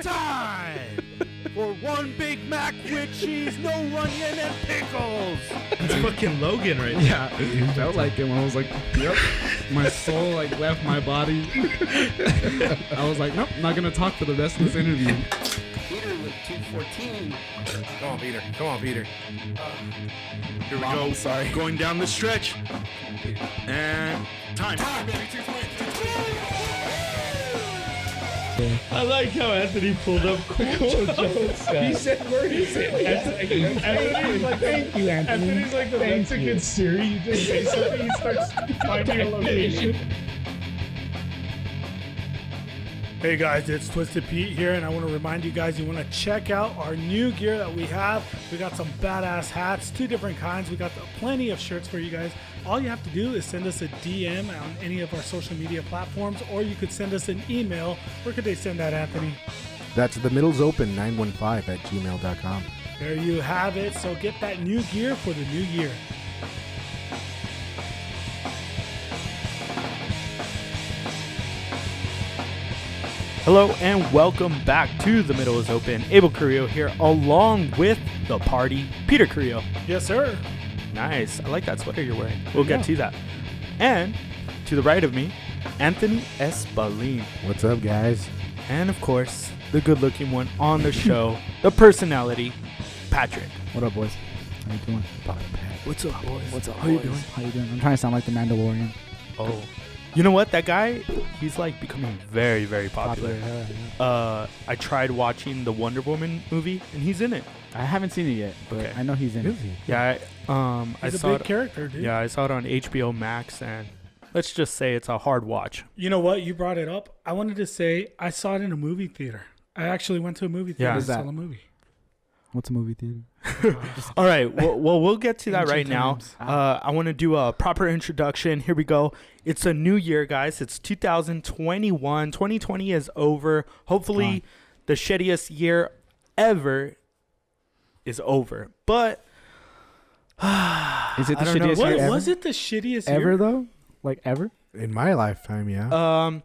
time for one Big Mac with cheese, no onion and pickles. It's fucking Logan right now. Yeah, it felt like it when I was like, yep. My soul like left my body. I was like, nope, I'm not gonna talk for the rest of this interview. Peter with 214. Come on, Peter. Come on, Peter. Here we go. Sorry. Going down the stretch. And time. I like how Anthony pulled up cool jokes. He said, where is it? Anthony's like, thank you, Anthony. Anthony's like the Mexican Siri. You just say something, he starts finding a location. Hey guys, it's Twisted Pete here, and I want to remind you guys, you want to check out our new gear that we have. We got some badass hats, 2 different kinds. We got plenty of shirts for you guys. All you have to do is send us a DM on any of our social media platforms, or you could send us an email. Where could they send that, Anthony? That's the middle's open 915 at gmail.com. There you have it. So get that new gear for the new year. Hello and welcome back to The Middle is Open. Abel Carrillo here along with the party, Peter Carrillo. Yes, sir. Nice. I like that sweater you're wearing. We'll get to that. And to the right of me, Anthony Esbalin. What's up, guys? And of course, the good looking one on the show, the personality, Patrick. What up, boys? How you doing? What's up, boys? What's up, How you boys? doing? How you doing? I'm trying to sound like the Mandalorian. Oh. You know what? That guy, he's like becoming very, very popular. I tried watching the Wonder Woman movie, and he's in it. I haven't seen it yet, but Okay. I know he's in it. Yeah, I He's saw a big it. character, dude. Yeah, I saw it on HBO Max, and let's just say it's a hard watch. You know what? You brought it up. I wanted to say I saw it in a movie theater. I actually went to a movie theater Yeah. and What is saw that? the movie. What's a movie theater? All right, well, we'll get to that Ancient right now. times. I want to do a proper introduction. Here we go. It's a new year, guys. It's 2021. 2020 is over. Hopefully, the shittiest year ever is over. But Is it the I don't know. shittiest What, year ever? was it the shittiest Ever year? though? Like ever? In my lifetime, yeah.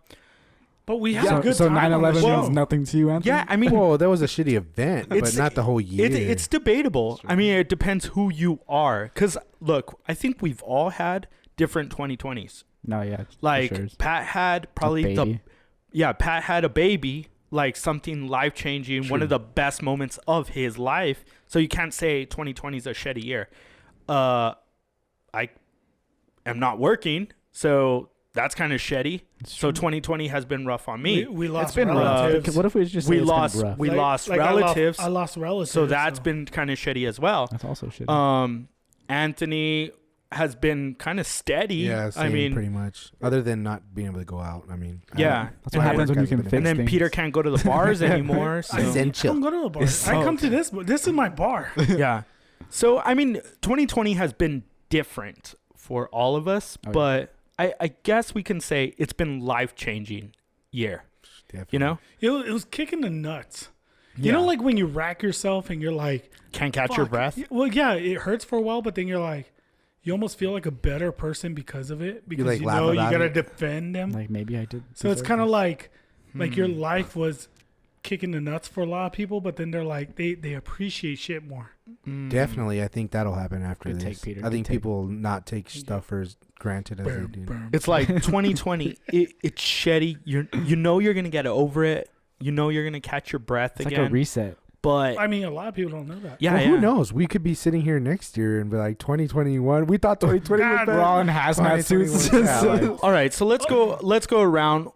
But we had a So, good so time on the 9/11 show. means nothing to you, Anthony? yeah, I mean, Well, that was a shitty event, but It's- not the whole year. it's debatable. I mean, it depends who you are. Because, look, I think we've all had different 2020s. No, yeah. for Like, sure. Pat had probably baby. Pat had a baby, like something life-changing, one of the best moments of his life. So you can't say 2020 is a shitty year. I am not working, so that's kind of shitty. So 2020 has been rough on me. We lost It's been relatives. rough. What if we just say we it's been lost rough? we Like- lost like relatives, I lost relatives. so that's been kind of shitty as well. That's also shit. Anthony has been kind of steady. Yeah, I mean, pretty much. Other than not being able to go out. I mean, Yeah. That's what happens when you can and fix then things. Peter can't go to the bars anymore. So. I Essential. don't go to the bar. It's I come so- to this, but this is my bar. Yeah. So, I mean, 2020 has been different for all of us, Oh, yeah. but I guess we can say it's been life-changing year, Definitely. you know? It was kicking the nuts. You know, like when you rack yourself and you're like, Can't catch your fuck. breath. Well, yeah, it hurts for a while, but then you're like, you almost feel like a better person because of it, because like, you laugh know you about gotta it. defend them. Like maybe I did. So it's deserve kind of this. like your life was kicking the nuts for a lot of people, but then they're like they appreciate shit more. Definitely, I think that'll happen after Good this. take, Peter. I Good think take. people will not take stuff for as granted as they do. It's like 2020. It's shitty. You know you're gonna get over it. You know you're gonna catch your breath It's again. like a reset. but I mean, a lot of people don't know that. yeah, Well, yeah. who knows? We could be sitting here next year and be like 2021. We thought 2020 was God, bad. We're all in hazmat 2021 suits. was bad. Like, All right, so let's go around.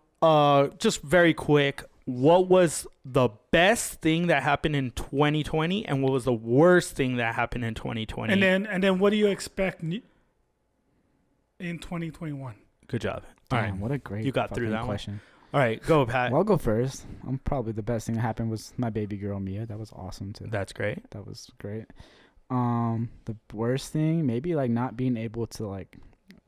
Just very quick. What was the best thing that happened in 2020, and what was the worst thing that happened in 2020? And then what do you expect in 2021? Good job. All right, Damn, what a great You got through fucking that one. question. all right, go Pat. Well, I'll go first. Probably the best thing that happened was my baby girl Mia. That was awesome too. That's great. That was great. The worst thing, maybe like not being able to like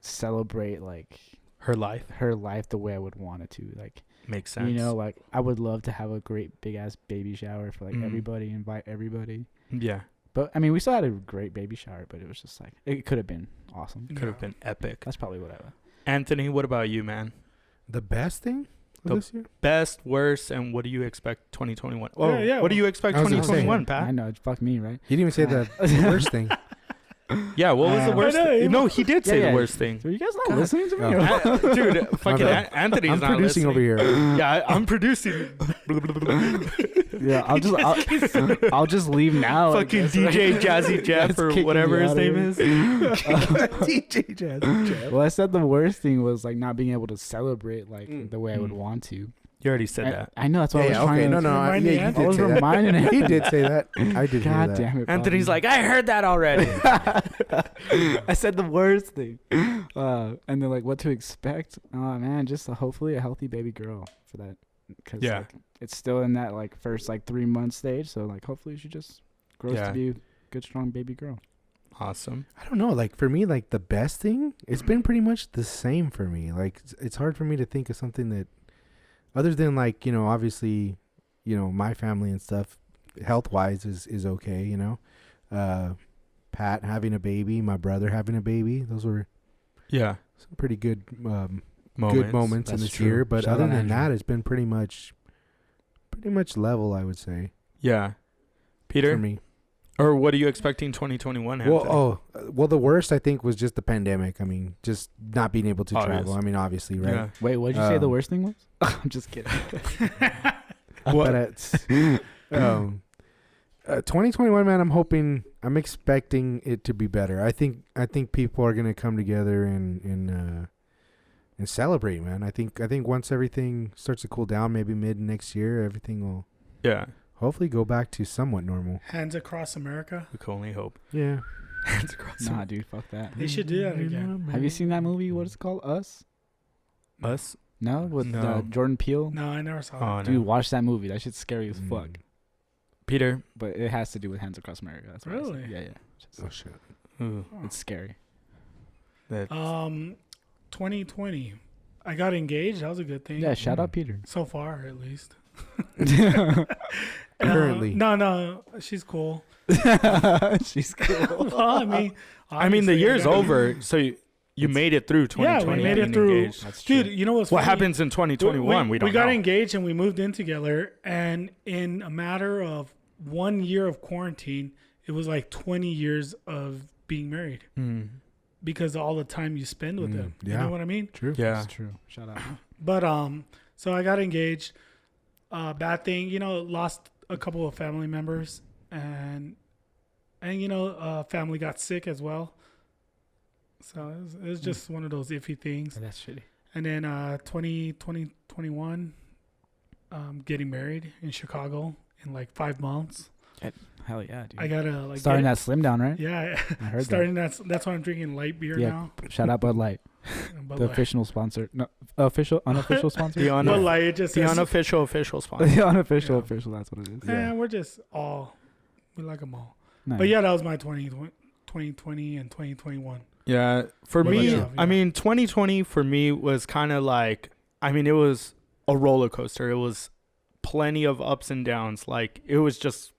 celebrate like Her life her life the way I would want it to. Like, makes sense. you know, like I would love to have a great big ass baby shower for like Mhm. everybody, invite everybody. Yeah, But I mean, we still had a great baby shower, but it was just like it could have been awesome. could have been epic. That's probably what I would. Anthony, what about you, man? the best thing? The- this year? Best, worst, and what do you expect 2021? Oh, yeah, what do you expect I was gonna say, 2021, I Pat? know. Fuck me, right? You didn't even say the worst thing. Yeah, what was the I worst? know, thing? it No, was- he did say Yeah, the yeah. worst thing. So you guys not listening to me? Oh. or- Dude, fucking bad. Anthony's I'm not producing listening. over here. Yeah, I'm producing. Yeah, I'll just leave now. I Fucking guess. DJ Jazzy Jeff Just or kicking whatever me his out of name here. is. DJ Jazz. Well, I said the worst thing was like not being able to celebrate like the way I would want to. You already said that. I know that's what I was Yeah, trying okay. to. No, no. Remind me, Yeah, you Anthony. I was did say that. reminding him. He did say that. I did hear God that. damn it. Anthony's Bobby. like, I heard that already. I said the worst thing. And they're like, what to expect? Oh, man, just hopefully a healthy baby girl for that. Cause, Yeah. like, it's still in that like first like 3 month stage. So like hopefully she just grows Yeah. to be a good, strong baby girl. Awesome. I don't know. Like for me, like the best thing, it's been pretty much the same for me. Like it's hard for me to think of something that, other than like obviously, my family and stuff, health wise is okay. Pat having a baby, my brother having a baby, those were Yeah. some pretty good Moments. good moments in That's this true. year. But Shout other out than Andrew. that, it's been pretty much level, I would say, Yeah. for Peter, me. or what are you expecting 2021? Well, the worst I think was just the pandemic. I mean, just not being able to Obvious. travel. I mean, obviously, right? Yeah. Wait, what did you say the Um, worst thing was? I'm just kidding. But it's 2021, man. I'm expecting it to be better. I think people are gonna come together and celebrate, man. I think once everything starts to cool down, maybe mid next year, everything will Yeah. hopefully go back to somewhat normal. Hands across America. We can only hope. Yeah. Hands across. Nah, dude, fuck that. They should do that again. Have you seen that movie? What is it called? Us? Us? No, with No. Jordan Peele. No, I never saw Oh, it. Dude, no. watch that movie. That shit's scary as fuck. Mm. Peter. But it has to do with Hands Across America. That's what I said. Really? Yeah, yeah. Just- Oh shit. Ooh, It's scary. that, 2020. I got engaged. That was a good thing. Yeah, shout out Peter. So far, at least. Currently. No, she's cool. She's cool. Well, I mean, the obviously, year's I got- over, so you made it through 2020. Yeah, we made it being through. engaged. That's true. Dude, you know what's What funny? happens in 2021? We don't we got know. engaged and we moved in together, and in a matter of 1 year of quarantine, it was like 20 years of being married Mm. because of all the time you spend with them. You yeah. know what I mean? True. Yeah. That's true. Shout out. But so I got engaged. Bad thing, lost a couple of family members, and family got sick as well. So it was just one of those iffy things. That's shitty. And then 2021, getting married in Chicago in like 5 months. Hell yeah, dude. I gotta like Starting get- that slim down, right? Yeah, I heard starting that's why I'm drinking light beer Yeah. now. that. Shout out Bud Light, Bud the Light. official sponsor. No, unofficial sponsor. The Bud uno- Light, it just the says, unofficial sponsor. The unofficial, Yeah. official. That's what it is. we're just all we like them all. Nice. But yeah, that was my 2020 and 2021. Yeah, for What me, about you? I mean, 2020 for me was kind of like, it was a roller coaster. It was plenty of ups and downs. Like it was just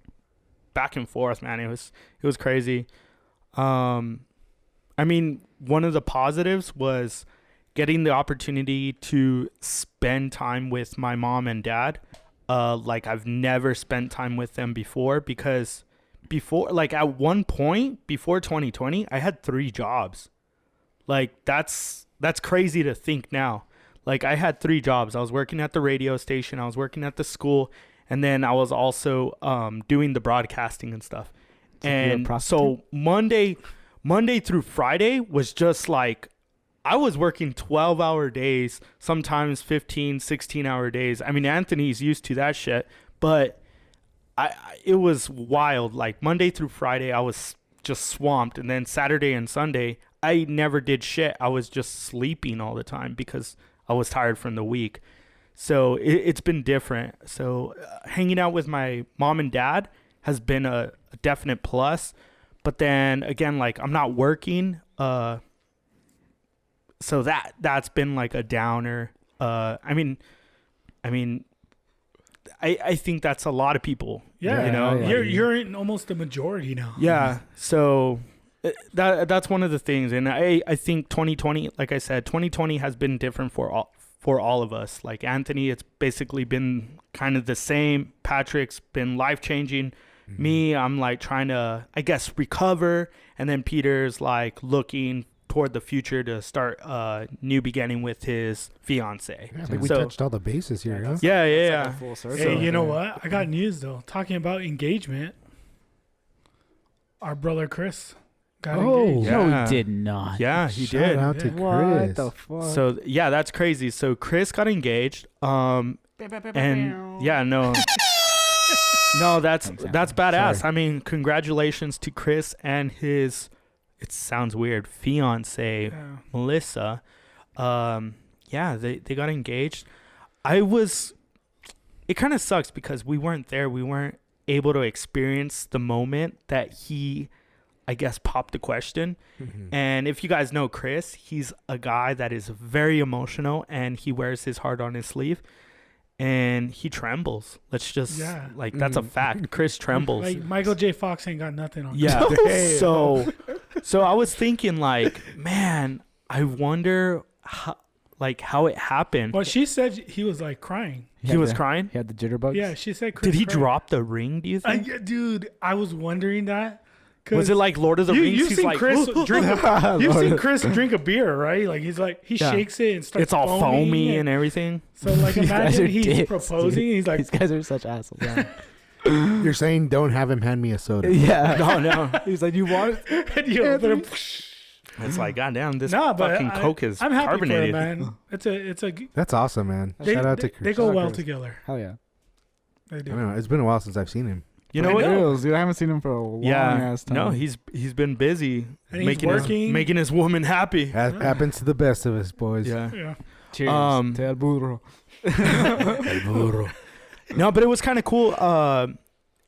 back and forth, man. It was crazy. One of the positives was getting the opportunity to spend time with my mom and dad. Like I've never spent time with them before because like at one point before 2020, I had 3 jobs. Like that's crazy to think now. Like I had 3 jobs. I was working at the radio station, I was working at the school, and then I was also doing the broadcasting and stuff. So you're a And prostitute? so Monday through Friday was just like I was working 12-hour days, sometimes 15, 16-hour days. I mean, Anthony's used to that shit, but it was wild. Like Monday through Friday, I was just swamped. And then Saturday and Sunday, I never did shit. I was just sleeping all the time because I was tired from the week. So it's been different. So hanging out with my mom and dad has been a definite plus. But then again, like I'm not working. So that's been like a downer. I think that's a lot of people. Yeah, You know? Yeah. you're in almost the majority now. Yeah. So that's one of the things. And I think 2020, like I said, 2020 has been different for for all of us. Like Anthony, it's basically been kind of the same. Patrick's been life-changing. Me, I'm like trying to, I guess, recover. And then Peter's like looking toward the future to start a new beginning with his fiance. Yeah, I think we So- touched all the bases here, huh? Yeah, yeah, It's yeah. like a full circle. Hey, you know what? I got news though. Talking about engagement, our brother Chris got engaged. Yeah. No, he did not. Yeah, he Shout did. out to What Chris. the fuck? So yeah, that's crazy. So Chris got engaged. And yeah, no. No, that's badass. Sorry. I mean, congratulations to Chris and his, it sounds weird, fiance Yeah. Melissa. Yeah, they got engaged. It kind of sucks because we weren't there. We weren't able to experience the moment that he, I guess, popped the question. And if you guys know Chris, he's a guy that is very emotional and he wears his heart on his sleeve and he trembles. Let's just, Yeah. like, that's a fact. Chris trembles. Like Michael J. Fox ain't got nothing on. Yeah. Damn. So I was thinking, like, man, I wonder how it happened. Well, she said he was like crying. He was crying. He had the jitterbugs. Yeah, she said. Chris Did he cried. drop the ring? Do you think? Dude, I was wondering that. 'Cause Was it like Lord of the Rings? You've He's seen like, Chris drink. You've seen Chris drink a beer, right? Like he's like he Yeah. shakes it and starts. it's all foaming foamy and everything. so like These guys imagine are he's dicks, proposing. dude. He's like, These guys are such assholes. You're saying don't have him hand me a soda. Yeah. No. He's like, you want it? and you open it. It's like, goddamn, this Nah, but fucking Coke is I'm happy carbonated. for him, man. It's a. That's awesome, man. They, Shout out to they, Chris. they go Shout out well Chris. together. Hell yeah. They I do. don't know. It's been a while since I've seen him. You know I what? know. Reals, dude. I haven't seen him for a long ass time. No, he's been busy And he's making working. his woman happy. Happens to the best of us, boys. Yeah. Yeah. Cheers. Um, El burro. No, but it was kind of cool.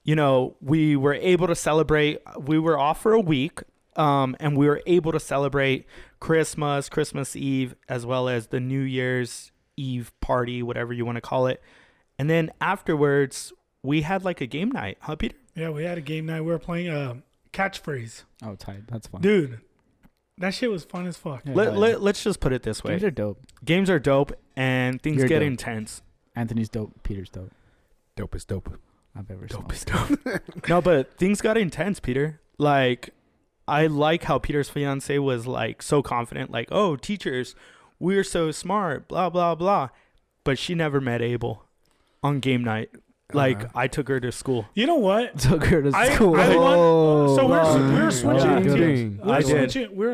You know, we were able to celebrate. We were off for a week, and we were able to celebrate Christmas Eve, as well as the New Year's Eve party, whatever you want to call it. And then afterwards, we had like a game night, huh, Peter? Yeah, we had a game night. We were playing catchphrase. Oh, tight. That's fun. Dude, that shit was fun as fuck. Yeah, Let's just put it this way: Games are dope. games are dope, and things You're get dope. intense. Anthony's dope. Peter's dope. Dope is dope. I've ever Dope is smoked. dope. No, but things got intense, Peter. Like, I like how Peter's fiance was like so confident, like, "Oh, teachers, we're so smart," blah blah blah. But she never met Abel on game night. Like, I took her to school. You know what? Took her to I school. won. So we were switching Oh, teams. dang. We were I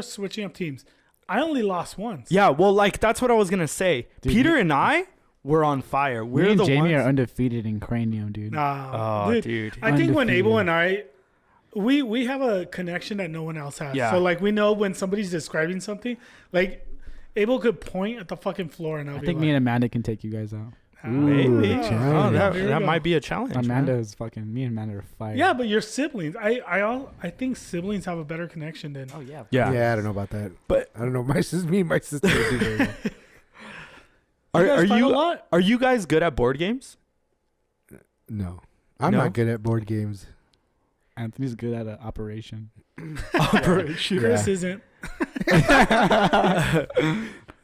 did. switching up teams. I only lost once. Yeah, well, like that's what I was gonna say. Dude, Peter and I were on fire. Me We're and the Jamie ones. are undefeated in cranium, dude. Nah, Oh, dude. dude. I think when Abel Undefeated. and I, we have a connection that no one else has. Yeah. So like we know when somebody's describing something, like Abel could point at the fucking floor and I'll I be think like, me and Amanda can take you guys out. Maybe. ah, Oh, here we that go. might be a challenge. Amanda man. is fucking. Me and Amanda are fire. Yeah, but your siblings. I think siblings have a better connection than. Oh yeah. Yeah. Yeah, I don't know about that. But- I don't know. Me and my sister do very well. Are guys fight a you lot? are you guys good at board games? No. I'm No? not good at board games. Anthony's good at an operation. Chris isn't.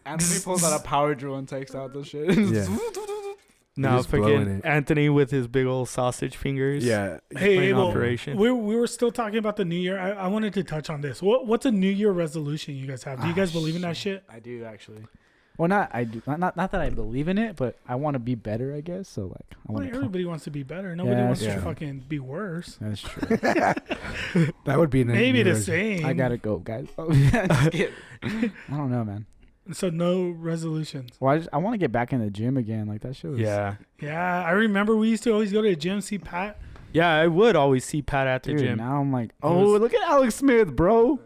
Anthony pulls out a power drill and takes out the shit. Yeah. No, just blowing freaking it. Anthony with his big old sausage fingers. Yeah. Hey, Playing Abel. Operation. We were still talking about the New Year. I wanted to touch on this. What's a New Year resolution you guys have? Do you guys believe in that shit? I do actually. Well, not I do. Not that I believe in it, but I want to be better. I guess so. Like I Well, want to. everybody wants to be better. Nobody Yeah, wants to yeah. fucking be worse. That's true. That would be an Maybe the interesting- same. I gotta go, guys. Just kidding. I don't know, man. So no resolutions. Well, I want to get back in the gym again. Like that shit was. Yeah. Yeah, I remember we used to always go to the gym, see Pat. Yeah, I would always see Pat at the Dude, gym. now I'm like, was- oh, look at Alex Smith, bro.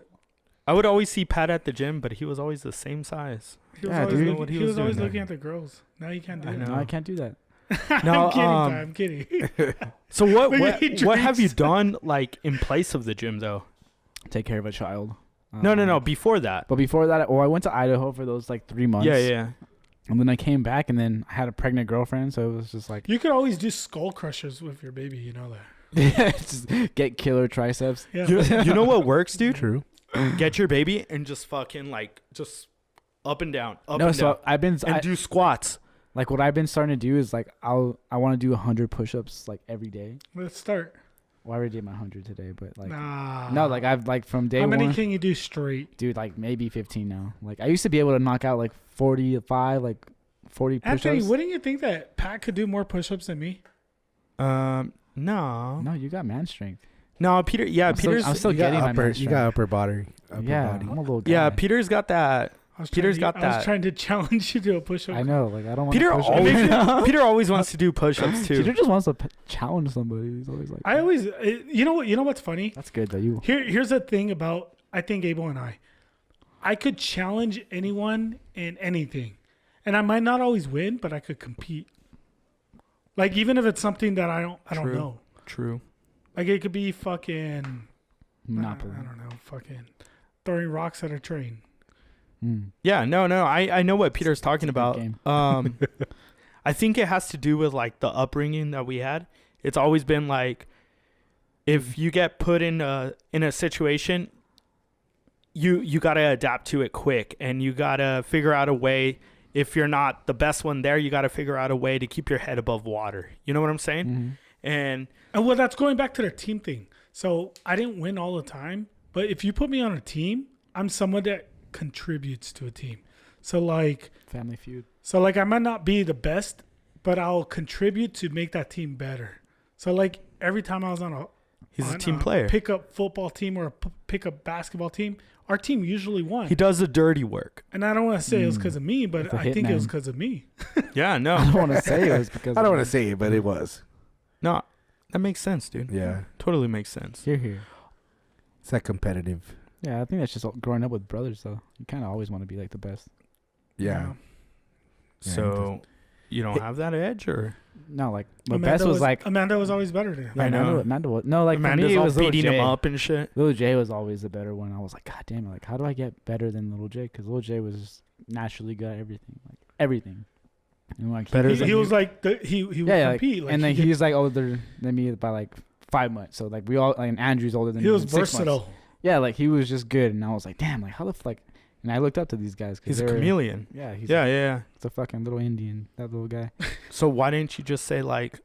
I would always see Pat at the gym, but he was always the same size. He was Yeah, always, dude. looking, What he he was was always doing looking there. at the girls. Now you can't do I that. know. No, I can't do that. No, I'm kidding, Ty, I'm kidding. So what Look what, at he what have you drinks. done like in place of the gym though? Take care of a child. No. Before that. But before that, I went to Idaho for those like 3 months. Yeah. And then I came back, and then I had a pregnant girlfriend, so it was just like, You could always do skull crushers with your baby. You know that. just get killer triceps. Yeah. You know what works, dude? True. Get your baby and just fucking like just up and down, up No, and down, so I've been and do squats. like what I've been starting to do is like I want to do 100 push-ups like every day. Let's start. Well, I already did my 100 today, but like Nah. no, like I've like from day How many one, can you do straight? dude, like maybe 15 now. Like I used to be able to knock out like 45, like 40 Anthony, push-ups. wouldn't you think that Pat could do more push-ups than me? No, No, you got man strength. no, Peter. Yeah, I'm still- Peter's. I'm still you got getting my upper. man You strength. got upper body. Upper Yeah, body. I'm a little guy. yeah, Peter's got that. I was Peter's trying to, got I was that. trying to challenge you to a push-up. I know, like I don't want Peter to push always. Peter always wants to do push-ups Peter too. just wants to challenge somebody. He's always like, I always, you know what? You know what's funny? that's good though. You Here's the thing about I think Abel and I could challenge anyone in anything, and I might not always win, but I could compete. Like even if it's something that I don't True. know. True. Like it could be fucking monopoly. I don't know, fucking throwing rocks at a train. Yeah, no. I know what Peter's talking a good about. game. I think it has to do with like the upbringing that we had. It's always been like, if you get put in a situation, you gotta adapt to it quick, and you gotta figure out a way. If you're not the best one there, you gotta figure out a way to keep your head above water. You know what I'm saying? Mhm. And And well, that's going back to the team thing. So I didn't win all the time, but if you put me on a team, I'm someone that contributes to a team. So like Family Feud. I might not be the best, but I'll contribute to make that team better. So like every time I was on he's a team player. pickup football team or a pickup basketball team, our team usually won. He does the dirty work. And I don't want to say it was because of me, but Like the I think it was hitman. because of me. Yeah, I no, don't want to say it was because I don't of want to me. say it, but it was. no, that makes sense, dude. Yeah, Totally makes sense. Here. it's that competitive. Yeah, I think that's just growing up with brothers though. You kind of always want to be like the best. Yeah. Yeah, So, you don't have that edge, or No, like my best was like Amanda was always better than him. yeah, I know. Amanda was, no, like Amanda's for me it all was Lil beating J. him up and shit. Lil J was always the better one. I was like, God damn it! Like, how do I get better than Lil J? Because Lil J was just naturally good at everything, like everything. And like Better He, than he you. was like he would yeah, like, compete. Like, and then he, he's like older than me by like 5 months. So like we all, like, and Andrew's older than he me. was in 6 months. versatile. Yeah, like he was just good, and I was like, damn, like how the like. And I looked up to these guys. Cause He's a they were- chameleon. Yeah, he's Yeah. It's a fucking little Indian, that little guy. So why didn't you just say like,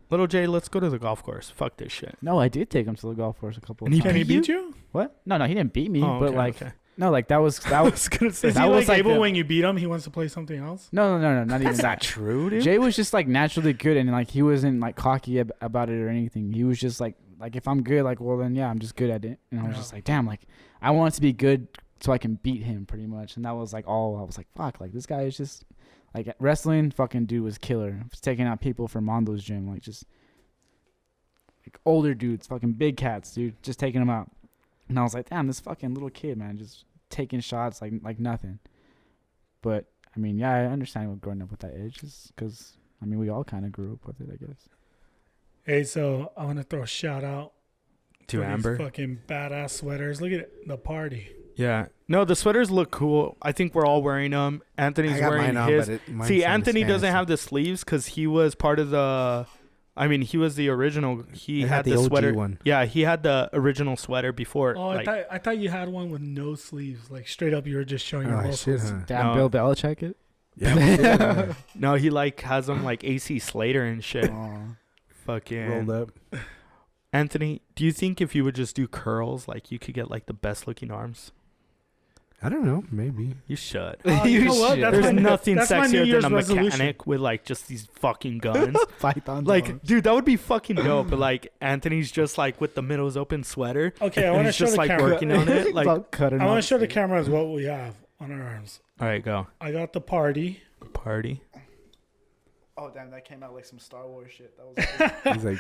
little Jay, let's go to the golf course. Fuck this shit. No, I did take him to the golf course a couple of And he times. Can he beat beat you? What? No, he didn't beat me. Oh, but okay, like, okay. no, like that was I was gonna say Is that he was like like able the- when you beat him, he wants to play something else? no, not even that's that. not true, dude. Jay was just like naturally good, and like he wasn't like cocky about it or anything. He was just like if I'm good, like well then yeah, I'm just good at it. And I was Yeah. just like, damn, like I want to be good so I can beat him pretty much. And that was like all I was like, fuck, like this guy is just like wrestling. Fucking dude was killer. Was taking out people from Mondo's gym, like just like older dudes, fucking big cats, dude, just taking them out. And I was like, damn, this fucking little kid, man, just taking shots like nothing. But I mean, yeah, I understand what growing up with that edge is because I mean we all kind of grew up with it, I guess. Hey, so I want to throw a shout out To for these Amber. fucking badass sweaters. Look at it, the party. Yeah. No, the sweaters look cool. I think we're all wearing them. Anthony's I got wearing mine on, his. but mine's See, from the Anthony doesn't Spanish. have the sleeves because he was part of the. I mean, he was the original. He I had had the the OG sweater. one. Yeah, he had the original sweater before. Oh, like, I thought you had one with no sleeves. Like straight up, you were just showing your Oh muscles. shit, huh? Damn, No. Bill Belichick it. Yeah. we did, no, he like has them like AC Slater and shit. Aw. Fucking rolled up. Anthony, do you think if you would just do curls, like you could get like the best looking arms? I don't know. Maybe. You should. You know what? shit. That's There's my- nothing that's my New sexier Year's than a resolution. mechanic with like just these fucking guns. Pythons. Like, dude, that would be fucking dope. But like, Anthony's just like with the middles open sweater. Okay, I and want to he's show just the like camera. working on it. Like, all cutting. I want to show the cameras what we have on our arms. right, go I got the party. party. Oh damn, that came out like some Star Wars shit. That was. He's like,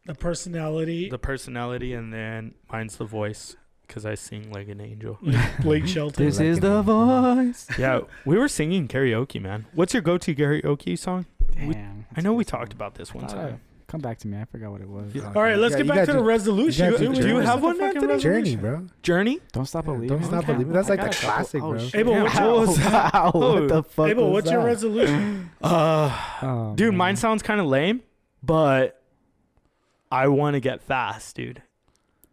The personality, The personality, and then mine's the voice because I sing like an angel. Blake Shelton. This like is it. the voice. Yeah, we were singing karaoke, man. What's your go-to karaoke song? Damn. I know we talked about this one Thought time. Come back to me. I forgot what it was. Yeah. All right, let's Yeah, get you back to gotta the do- resolution. you gotta dude. do We Journey. missed have the one, fucking Anthony? Journey, resolution. bro. Journey? Don't stop Yeah, believing. Don't Stop Okay. Believing. That's I like got the a couple- classic, oh, bro. shit. Abel, what's Wow, yours? wow, what the fuck Abel, was what's your that? resolution? Oh, Dude, man. mine sounds kind of lame, but I want to get fast, dude.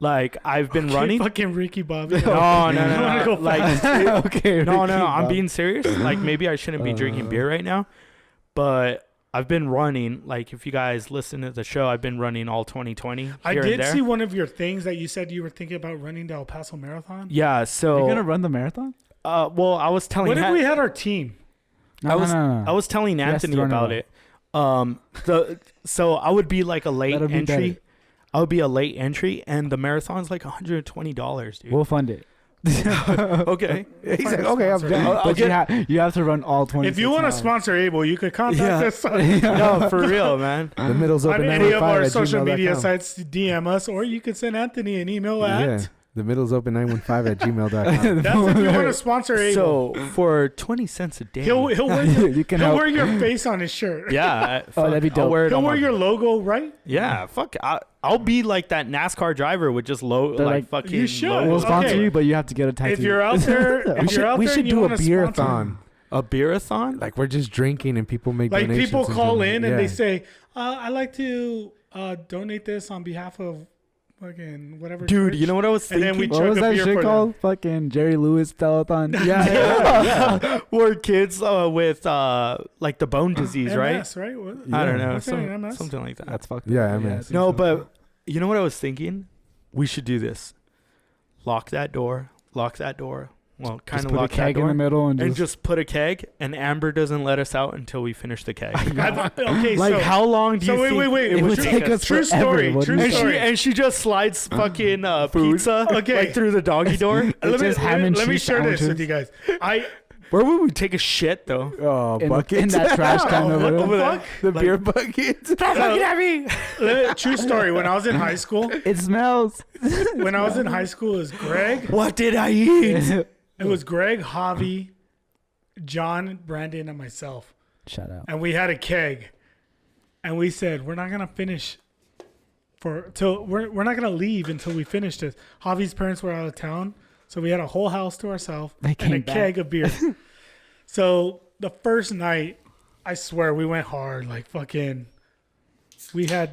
Like I've been running. Fucking Ricky Bobby. No, Go Like Okay. no, Ricky I'm Bob. being serious. Like maybe I shouldn't be drinking beer right now, but I've been running. Like if you guys listen to the show, I've been running all 2020. I here and did there. see one of your things that you said you were thinking about running the El Paso Marathon. Yeah. So You're gonna run the marathon? well, I was telling. What if we had our team? I was telling has to Anthony run about it. it. So I would be like a late That'll be entry. better. I would be a late entry, and the marathon's like $120, dude. We'll fund it. okay. He's like, okay, I'm down. But you have to run all 20. If you want to sponsor Abel, you could contact us No, for real, man. The middle's on open any of our 915 social at media gmail.com. sites. DM us, or you could send Anthony an email at. Yeah, the middle's open 915 at gmail.com. That's if you want to sponsor Abel. So for 20 cents a day, he'll wear your, You can he'll help. wear your face on his shirt. yeah, that'd be I'll dope. wear it He'll on wear my- your logo, right? Yeah, fuck. I'll be like that NASCAR driver with just They're like like, fucking. You should. logos. We'll sponsor Okay. you, but you have to get a tattoo. If you're out there, if you're out we there should and you do a wanna sponsor- beer-a-thon. A beer-a-thon? Like we're just drinking and people make Like donations. people and call shit. in and Yeah. they say, "I'd like to donate this on behalf of fucking whatever." Dude, church." you know what I was And thinking? then we what chug was a that beer shit for called? Fucking Jerry Lewis telethon. yeah. We're kids with like the bone disease, them. right? MS, right? What? I don't know, What's that, MS? something like that. That's fucked. Yeah, up. I mean, I think No, so. but you know what I was thinking? We should do this. Lock that door. Well, kind Just of put a lock that keg in door. the middle and And just just put a keg, and Amber doesn't let us out until we finish the keg. Okay, Like so how long do you so think wait. it would true- take us true forever, story. wouldn't True it? And story. she just slides fucking pizza Okay. like through the doggy door. Let me, just ham and let me cheese share this sandwiches. with you guys. Where would we take a shit though? Oh, in, buckets. in that trash can Oh, over what there. the fuck? the Like- beer buckets. True story. When I was in high school, It smells. when I was in high school, it was Greg. What did I eat? It was Greg, Javi, John, Brandon, and myself. Shout out. And we had a keg, and we said we're not gonna finish we're not gonna leave until we finish this. Javi's parents were out of town, so we had a whole house to ourselves They and came a back. keg of beer. So the first night, I swear we went hard, like fucking. We had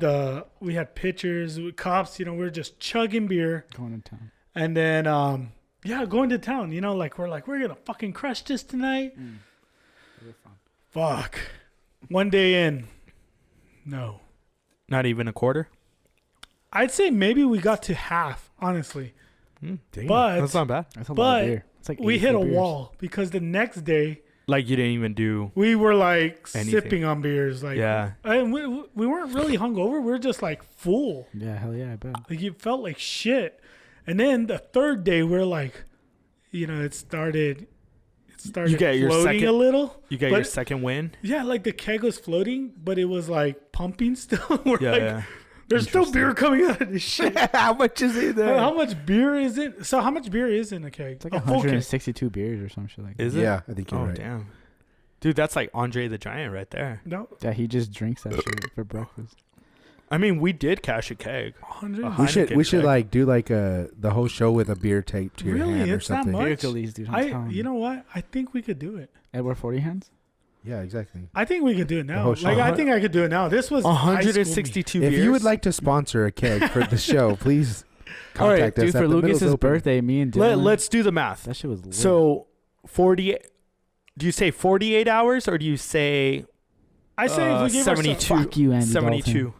pictures with cops. You know, we were just chugging beer, Going to town. and then going to town. You know, like we're gonna fucking crush this tonight. Fuck. One day in, no. Not even a quarter. I'd say maybe we got to half, honestly. Damn. But That's not bad. That's a lot But of beer. It's like we 84 hit a beers. wall because the next day Like you didn't even do. we were like Anything. sipping on beers. Like, Yeah. and we weren't really hungover. We were just like full. Yeah, hell yeah, I bet. Like you felt like shit. And then the third day we're like, you know, it started You get your floating second- a little. You got your But- second win. Yeah, like the keg was floating, but it was like pumping still. We're Yeah, like, yeah. there's still beer coming out of this shit. How much is it there? How much beer is it? So how much beer is in a keg? It's like a full keg. 162 beers or some shit like that. Is it? Yeah, I think you're Oh right. damn. Dude, that's like Andre the Giant right there. No, Yeah, he just drinks that shit for breakfast. I mean, we did cash a keg. 100. Uh-huh. We Heineken should keg. like do like the whole show with a beer taped to your Really? hand or It's that something. much? Hercules, dude. I'm telling You know what? I think we could do it. Edward 40 hands? Yeah, exactly. I think we could do it now. whole show. Like I think I could do it now. This was high school me. 162 beers. If you would like to sponsor a keg for the show, please All right, contact us. Dude, at for the Middle's Lucas's Open. birthday, me and Dylan. Let's do the math. That shit was lit. So, 40. Do you say 48 hours or do you say I say if we give 72? ourselves, Fuck you, Andy 72. Dalton.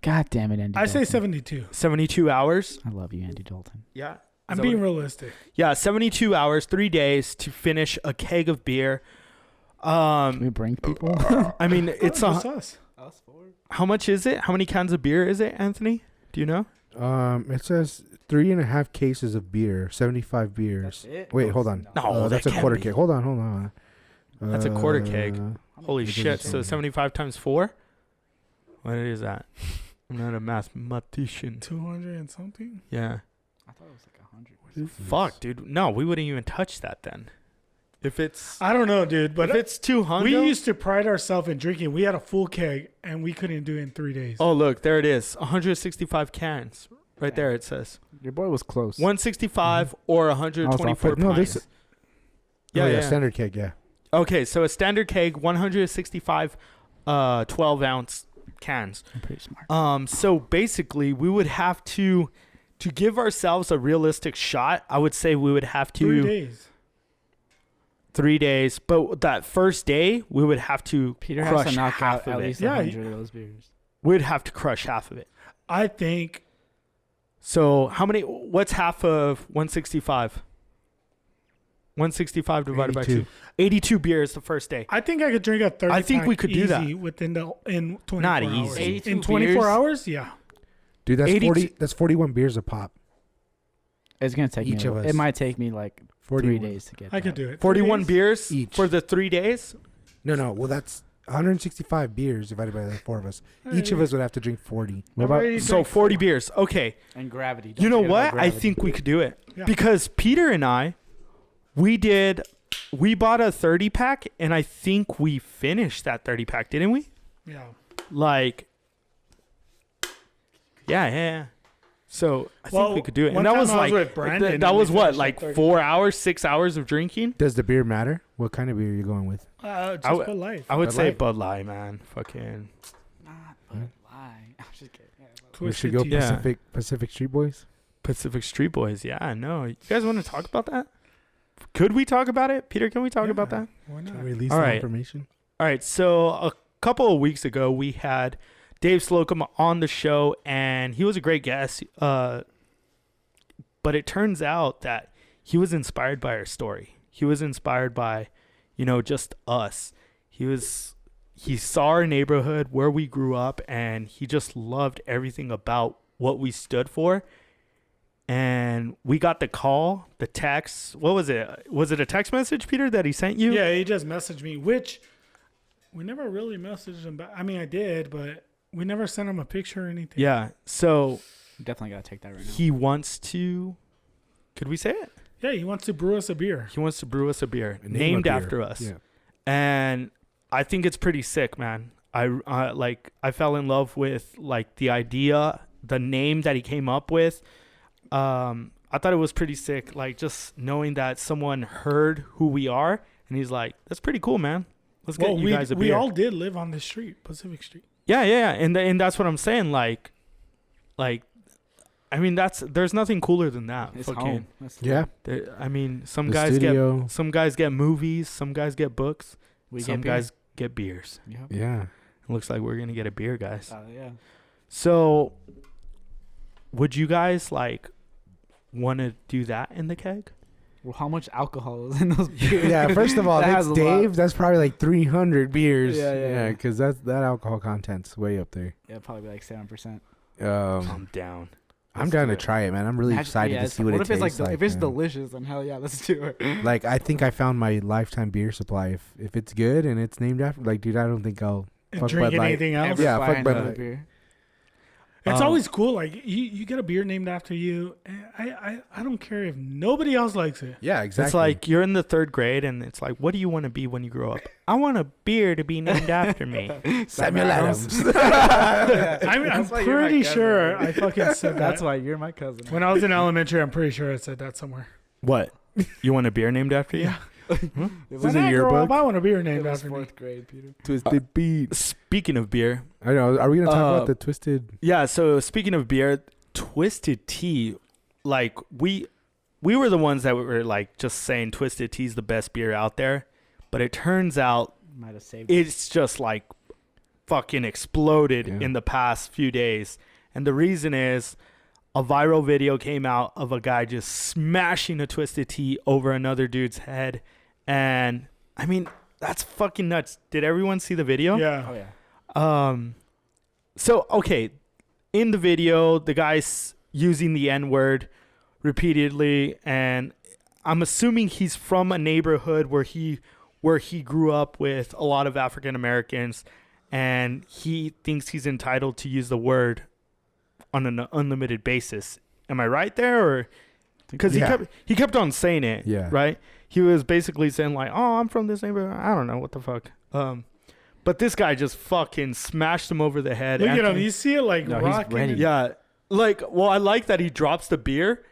God damn it, Andy I say Dalton. 72. 72 hours. I love you, Andy Dalton. Yeah. I'm being realistic. Yeah, 72 hours, 3 days to finish a keg of beer. Can we bring people? I mean, it's Just a. us. How much is it? How many cans of beer is it, Anthony? Do you know? It says 3.5 cases of beer, 75 beers. Wait, hold on. No, that's that a can't quarter be. keg. Hold on. That's a quarter keg. Holy it shit! doesn't So say. 75 times 4. What is that? I'm not a mathematician. 200 and something. Yeah. I thought it was like 100. Fuck, dude. No, we wouldn't even touch that then. If it's I don't know, dude, but if it's 200. we used to pride ourselves in drinking. We had a full keg and we couldn't do it in 3 days. Oh, look, there it is. 165 cans. Right there it says. Your boy was close. 165 or 124 off. No, pints. this- Yeah, oh, yeah. standard keg, yeah. Okay, so a standard keg, 165 12-ounce cans. I'm pretty smart. So basically, we would have to to give ourselves a realistic shot, I would say we would have to 3 days. 3 days. But that first day, we would have to Peter has crush to knock half out of at it. least Yeah, 100 of those beers. We'd have to crush half of it. I think So how many? What's half of 165? 165 divided by 2. 82 beers the first day. I could drink a 30. I think we could do that. easy within in 24 Not hours. easy. 82 In 24 beers? hours, yeah. Dude, that's 82 40. That's 41 beers a pop. It's gonna take Each me. of us. It might take me like 41. 3 days to get. I could that. do it. 41 3 days? beers Each. for the 3 days. No. Well, that's 165 beers divided by the 4 of us. Each of us would have to drink 40. What about Already So drank 40 4. beers. Okay. and gravity? You know Don't forget what? about I gravity. think we could do it. Yeah. Because Peter and I, we bought a 30 pack and I think we finished that 30 pack, didn't we? Yeah. Like, yeah. So I think Well, we could do it. one And that time was I was like, with Brandon that and was we what, finished like like 30 4 hours, 6 hours of drinking? Does the beer matter? What kind of beer are you going with? Just I would- Bud Light. I would Bud say Light? Bud Light, man. Fucking. Not Bud Light. I'm just kidding. Yeah, Bud We should Twisted go Tea. Yeah. Pacific Street Boys. Pacific Street Boys. Yeah, I know. You guys want to talk about that? Could we talk about it? Peter, can we talk about Yeah. that? Why Can not? I release All the right. information? All right. So a couple of weeks ago, we had Dave Slocum on the show, and he was a great guest. But it turns out that he was inspired by our story. He was inspired by, just us. He saw our neighborhood, where we grew up, and he just loved everything about what we stood for. And we got the call, the text. What was it? Was it a text message, Peter, that he sent you? Yeah, he just messaged me, which we never really messaged him back. I mean, I did, but we never sent him a picture or anything. Yeah. So Definitely gotta take that right now. he wants to. Could we say it? Yeah, he wants to brew us a beer. He wants to brew us a beer Name a named beer. after us. Yeah. And I think it's pretty sick, man. I fell in love with like the idea, the name that he came up with. I thought it was pretty sick, like just knowing that someone heard who we are and he's like, that's pretty cool, man. Let's get you guys a beer. we all did live on this street, Pacific Street. Yeah. And that's what I'm saying. Like, I mean, there's nothing cooler than that. It's Fucking- home. That's Yeah. I mean, some The guys studio. get movies, some guys get books, we some get beer. guys get beers. Yep. Yeah. It looks like we're gonna get a beer, guys. Yeah. So, would you guys like want to do that in the keg? Well, how much alcohol is in those beers? Yeah. First of all, That that's has a lot. Dave. That's probably like 300 beers. Yeah. Because that alcohol content's way up there. Yeah, probably like 7%. I'm down. I'm Let's down do to it. try it, man. I'm really excited to see what it if it's tastes like. if it's man. delicious, then hell yeah, let's do it. Like, I think I found my lifetime beer supply. If it's good and it's named after, like, dude, I don't think I'll And fuck drink Bud Light. anything else. Yeah, fuck Buying Bud another Light. beer. It's Um, always cool. Like you get a beer named after you. I don't care if nobody else likes it. Yeah, exactly. It's like you're in the 3rd grade, and it's like, what do you want to be when you grow up? I want a beer to be named after me. Samuel Adams. I'm why you're my pretty cousin. sure I fucking said That's that. why you're my cousin. When I was in elementary, I'm pretty sure I said that somewhere. What? You want a beer named after you? Yeah. It This When is a I grow yearbook. up, I want a beer It named was after me. 4th grade, Peter. Twisted Beat. Speaking of beer, I know. Are we gonna talk about Uh, the Twisted? yeah. So speaking of beer, Twisted Tea, like we were the ones that were like just saying Twisted Tea is the best beer out there, but it turns out Might have saved it's just like fucking exploded Yeah. in the past few days. And the reason is a viral video came out of a guy just smashing a Twisted Tea over another dude's head. And I mean, that's fucking nuts. Did everyone see the video? Yeah. Oh yeah. So, okay. In the video, the guy's using the N-word repeatedly. And I'm assuming he's from a neighborhood where he grew up with a lot of African Americans, and he thinks he's entitled to use the word on an unlimited basis. Am I right there? Or because Yeah. he kept on saying it. Yeah. Right. He was basically saying like, "Oh, I'm from this neighborhood." I don't know what the fuck. But this guy just fucking smashed him over the head. Look at him. Anthony- You see it like No, he's rocking. ready. yeah. Like, well, I like that he drops the beer,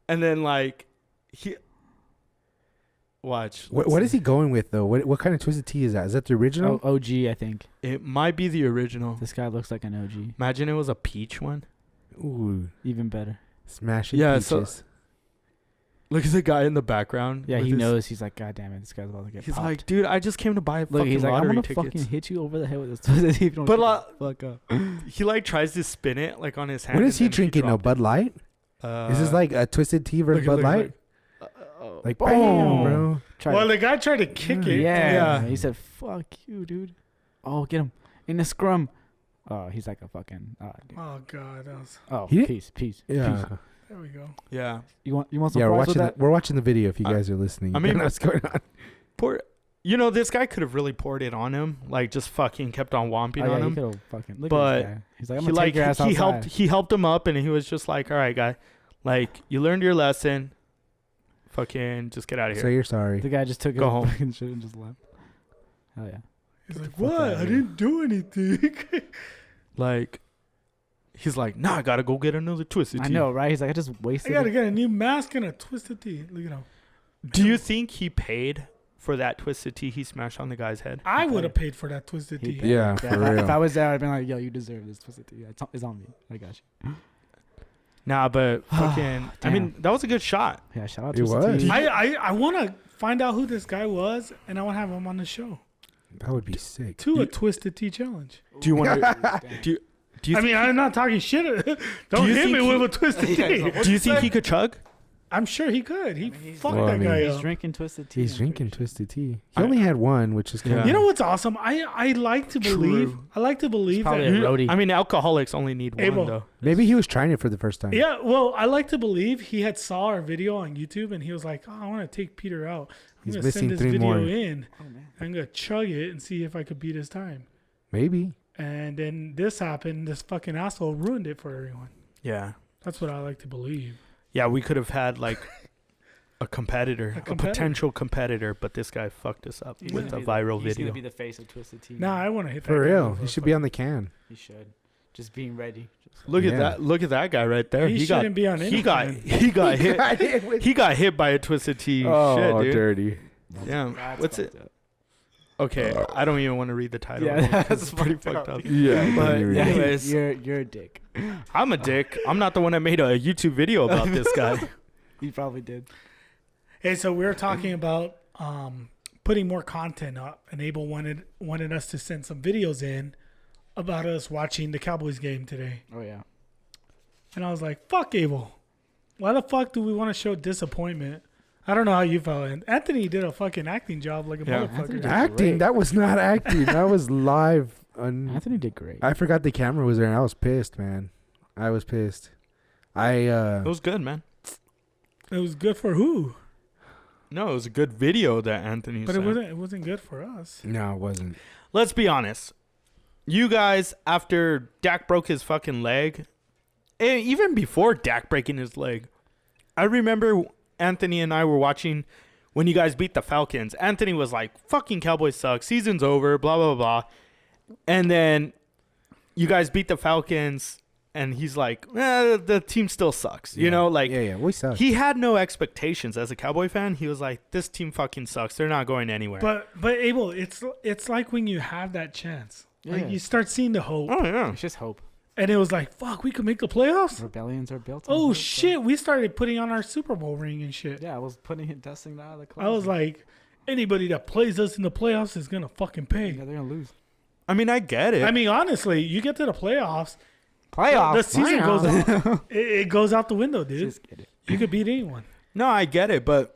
and then like he. Watch. What is he going with though? What kind of Twisted Tea is that? Is that the original? Oh, OG, I think. It might be the original. This guy looks like an OG. Imagine it was a peach one. Ooh. Even better. Smashing Yeah, peaches. so- Look at the guy in the background. Yeah, with he his- knows. He's like, God damn it, this guy's about to get He's popped. like, dude, I just came to buy Look, fucking he's like, I'm lottery gonna tickets. fucking hit you over the head with this Twisted Tea. if you don't But, shut the fuck up. He like tries to spin it like on his hand. What is and he then drinking? No dropped Bud Light? it. Is this like a Twisted Tea versus look Bud at- look Light? at- Like, boom. bam, bro. Try Well, to- the guy tried to kick it. yeah. Yeah. He said, "Fuck you, dude." Oh, get him in the scrum. Oh, he's like a fucking. Dude. Oh god, that was. Oh, He- peace. Yeah. There we go. Yeah. You want some Yeah, fries with that? we're watching the video if you I- guys are listening. I mean- what's going on? Poor. You know, this guy could have really poured it on him. Like, just fucking kept on womping Oh, on yeah, he him. could've fucking. Look But at this guy. He's like, I'm He gonna take your ass outside. he helped him up, and he was just like, all right, guy, like, you learned your lesson. Fucking just get out of here. Say you're sorry. The guy just took Go his home. fucking shit and just left. Hell yeah. He's Get like, the fuck what? outta I here. didn't do anything. Like, he's like, nah, I gotta go get another Twisted Tea. I know, right? He's like, I just I wasted. gotta it. get a new mask and a Twisted Tea. Look at him. Do you think he paid for that Twisted Tea he smashed on the guy's head? I would have paid for that Twisted He Tea. paid. Yeah, Yeah, for if real. I was there, I'd been like, yo, you deserve this Twisted Tea. It's on me. I got you. Nah, but fucking, I mean, that was a good shot. Yeah, shout out It Twisted was. Tea. I want to find out who this guy was, and I want to have him on the show. That would be sick. To a Twisted Tea challenge. Do you want to? do you I think mean, I'm not talking shit. Don't you hit think me he- with a Twisted Tea. do you think he could chug? I'm sure he could. He fucked Well, I that mean- guy He's up. drinking Twisted Tea. He's I'm drinking pretty sure. Twisted Tea. He only had one, which is kind Yeah. of. You know what's awesome? I like to believe. True. I like to believe probably that. a roadie. I mean, alcoholics only need one Abel. though. Maybe he was trying it for the first time. Yeah, well, I like to believe he had saw our video on YouTube and he was like, "Oh, I want to take Peter out. I'm He's gonna missing send this 3 video more. in. Oh, man. I'm gonna chug it and see if I could beat his time." Maybe. And then this happened. This fucking asshole ruined it for everyone. Yeah, That's what I like to believe. yeah. We could have had like a competitor, a competitor. potential competitor, but this guy fucked us up He's with gonna a be viral He's video. gonna be the face of Twisted Tea. Nah, I want to hit that For guy real. with He a should be on the can. He should. Just being ready. Just Look at Yeah. that! Look at that guy right there. He got shouldn't be on any he got can. he got hit. He got hit by a Twisted Tea. Oh, shit, dude. dirty. Damn. That's What's it? fucked up. Okay, I don't even want to read the title. Yeah, of it 'cause that's it's pretty fucked fucked up. Yeah. But Yeah, anyways, you're a dick. I'm a dick. I'm not the one that made a YouTube video about this guy. You probably did. Hey, so we were talking about putting more content up, and Abel wanted us to send some videos in about us watching the Cowboys game today. Oh yeah. And I was like, "Fuck Abel, why the fuck do we want to show disappointment?" I don't know how you felt. And Anthony did a fucking acting job like a Yeah. Anthony motherfucker. did Acting? great. That was not acting. That was live. Anthony did great. I forgot the camera was there, and I was pissed, man. I was pissed. It was good, man. It was good for who? No, it was a good video that Anthony But sent. it wasn't good for us. No, it wasn't. Let's be honest. You guys, after Dak broke his fucking leg, and even before Dak breaking his leg, I remember Anthony and I were watching when you guys beat the Falcons. Anthony was like, fucking Cowboys suck. Season's over, blah, blah, blah. And then you guys beat the Falcons, and he's like, the team still sucks. You know, like, yeah, we suck. he had no expectations as a Cowboy fan. He was like, this team fucking sucks. They're not going anywhere. But Abel, it's like when you have that chance. Like Yeah. you start seeing the hope. oh, yeah. It's just hope. And it was like, fuck, we could make the playoffs? Rebellions are built on Oh hope, so- shit, we started putting on our Super Bowl ring and shit. Yeah, I was testing that out of the class. I was like, anybody that plays us in the playoffs is gonna fucking pay. yeah, they're gonna lose. I mean, I get it. I mean, honestly, you get to the playoffs, Playoffs. the season goes out. It goes out the window, dude. Just get it. You could beat anyone. No, I get it, but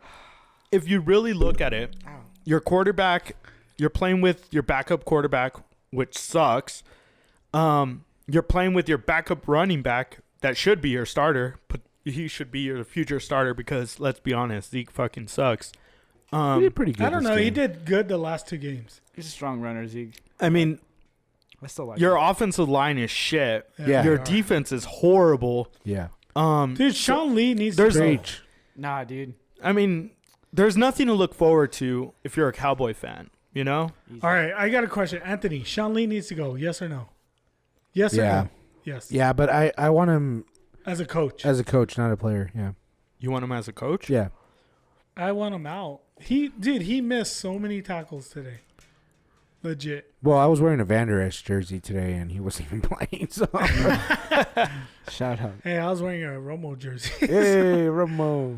if you really look at it, your quarterback, you're playing with your backup quarterback, which sucks. You're playing with your backup running back that should be your starter, but he should be your future starter because let's be honest, Zeke fucking sucks. he did pretty good. I don't this know. He game. did good the last 2 games. He's a strong runner, Zeke. I mean, I still like your him. offensive line is shit. Yeah. Your they are. defense is horrible. Yeah. Dude, Sean Lee needs there's to go. Preach. Nah, dude. I mean, there's nothing to look forward to if you're a Cowboy fan, you know? Easy. All right, I got a question. Anthony, Sean Lee needs to go. Yes or no? Yes or Yeah. no? Yes. Yeah, but I want him As a coach. as a coach, not a player. Yeah. You want him as a coach? Yeah. I want him out. He missed so many tackles today. Legit. Well, I was wearing a Van Der Esch jersey today, and he wasn't even playing. So Shout out. Hey, I was wearing a Romo jersey. Hey, Ramon.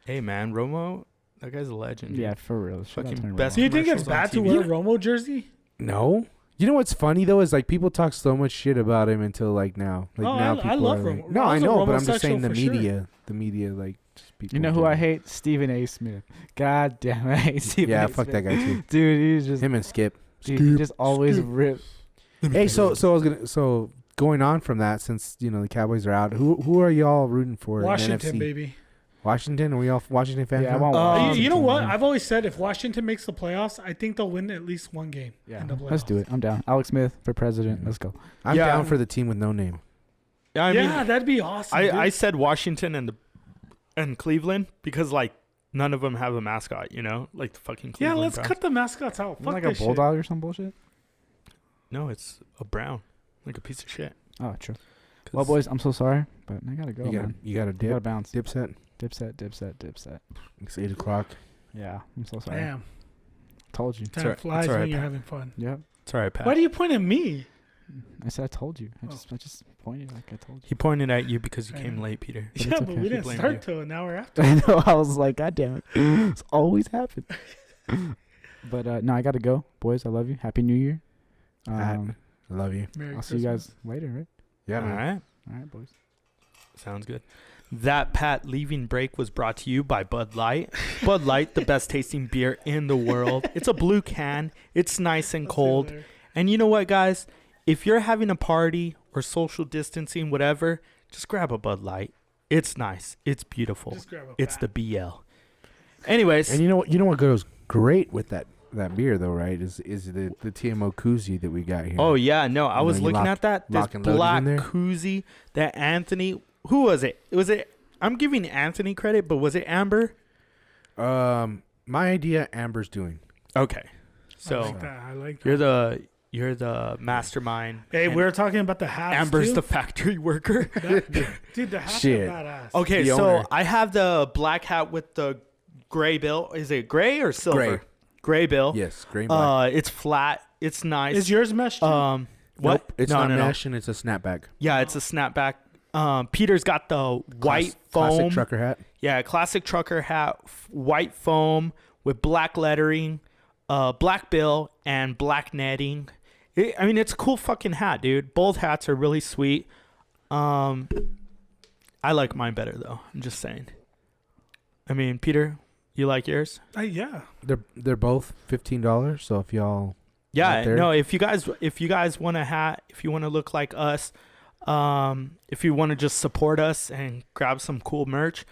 Hey, man, Romo, that guy's a legend. Yeah, dude. for real. Shout out Fucking to Tony best Do Romo. you think it's commercials bad on to TV. wear a Romo jersey? No. You know what's funny though is like people talk so much shit about him until like now. Like Oh, now I people love are like, Romo. no, I I was a know, but I'm just Romo saying the sexual for media, the media, like just people. You know who I hate? Stephen A. Smith. God damn it, I hate Stephen Yeah, A. fuck Smith. that guy too. Dude, he's just Him and Skip. he just always rip. Hey, so I was going on from that, since you know the Cowboys are out. Who are y'all rooting for? Washington, in the NFC? baby. Washington? Are we all Washington fans? Yeah, I now? want Um, Washington. You know what? man. I've always said if Washington makes the playoffs, I think they'll win at least one game. Yeah, in the playoffs. let's do it. I'm down. Alex Smith for president. Let's go. I'm Yeah. down for the team with no name. Yeah, I yeah, mean, that'd be awesome. I dude. said Washington and Cleveland because like none of them have a mascot, you know, like the fucking yeah, Cleveland let's Browns. cut the mascots out. Isn't Fuck it like a this shit. bulldog or some bullshit? No, it's a brown, like a piece of shit. Oh, true. 'Cause- Well, boys, I'm so sorry, but I gotta go, you got man. you got a I gotta dip bounce. set. Dipset. It's 8:00. Yeah, I'm so sorry. Damn, Told you. time alright. flies It's when alright, you're Pat. having fun. Yep. It's all right, Pat. Why do you point at me? I said I told you. Oh. I just pointed like I told He pointed at you because you I came know. late, Peter. But Yeah, it's but okay. we didn't Blame start you. till an hour after. you. I know. I was like, God damn it. It's always happened. But no, I gotta go, boys. I love you. Happy New Year. I love you. Merry I'll see you Christmas. guys later, right? Yeah, All man. right. All right, boys. Sounds good. That Pat leaving break was brought to you by Bud Light. Bud Light, the best tasting beer in the world. It's a blue can. It's nice and I'll see you cold. later. And you know what, guys? If you're having a party or social distancing, whatever, just grab a Bud Light. It's nice. It's beautiful. Just grab a It's pack. the BL. Anyways, And you know what goes great with that beer though, right? Is the TMO koozie that we got here. oh yeah, no, I You was know, you looking lock- at that. This lock and load it in black there? koozie that Anthony. Who was it? I'm giving Anthony credit, but was it Amber? My idea, Amber's doing. Okay, I so like that. I like that. you're the mastermind. Hey, and we're talking about the hats. Amber's too. the factory worker. Dude, the hats Shit. are badass. Okay, The so owner. I have the black hat with the gray bill. Is it gray or silver? Gray. Gray bill. Yes, green black. It's flat. It's nice. Is yours meshed? What? Nope, it's no, not no, no. mesh and it's a snapback. Yeah, it's a snapback. Peter's got the white foam. Classic trucker hat. Yeah, classic trucker hat, white foam with black lettering, black bill, and black netting. I mean, it's a cool fucking hat, dude. Both hats are really sweet. I like mine better though. I'm just saying. I mean, Peter, you like yours? Yeah. They're both $15. So if y'all Yeah, out there. no. If you guys want a hat, if you want to look like us, if you want to just support us and grab some cool merch,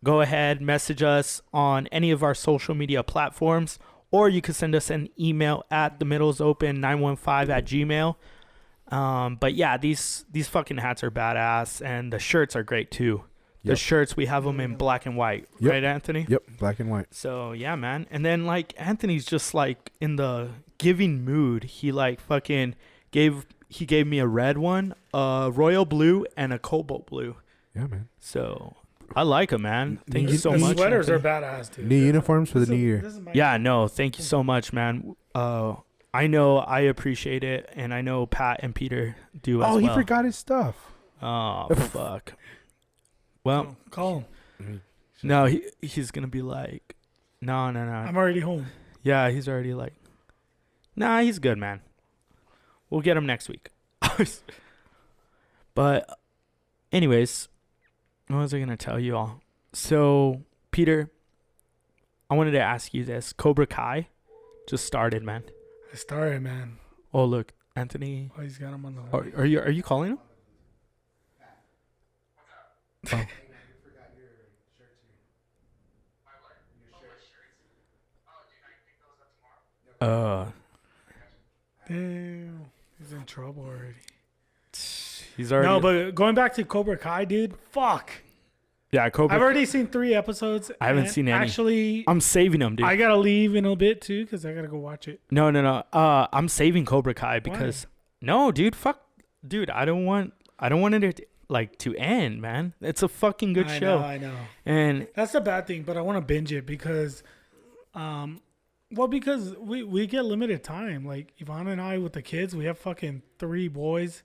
go ahead, message us on any of our social media platforms, or you can send us an email at themiddlesopen915@gmail. But yeah, these fucking hats are badass, and the shirts are great too. The Yep. shirts, we have them in black and white, Yep. right, Anthony? Yep, black and white. So yeah, man. And then like Anthony's just like in the giving mood. He like fucking gave me a red one, a royal blue, and a cobalt blue. Yeah, man. So I like him, man. Thank you The so the much. sweaters are Anthony. badass, dude. New uniforms for the This new is- year. this is my- Yeah, no, thank you so much, man. I know I appreciate it, and I know Pat and Peter do as Oh, well. he forgot his stuff. Oh fuck. Well, Call him. no, he's gonna be like, no. I'm already home. Yeah, he's already like, nah, he's good, man. We'll get him next week. But, anyways, what was I going to tell you all? So, Peter, I wanted to ask you this. Cobra Kai just started, man. I started, man. Oh, look, Anthony. Oh, he's got him on the. Are you calling him? Oh. Damn, he's in trouble already. He's already. No, but going back to Cobra Kai, dude. Fuck. yeah, Cobra. I've already seen 3 episodes. I haven't and seen any. Actually, I'm saving him, dude. I gotta leave in a bit too because I gotta go watch it. No. I'm saving Cobra Kai because no, dude, fuck, dude. I don't want it to end, man. It's a fucking good show, I know. and That's the bad thing, but I want to binge it because, because we get limited time. Like Yvonne and I with the kids, we have fucking 3 boys,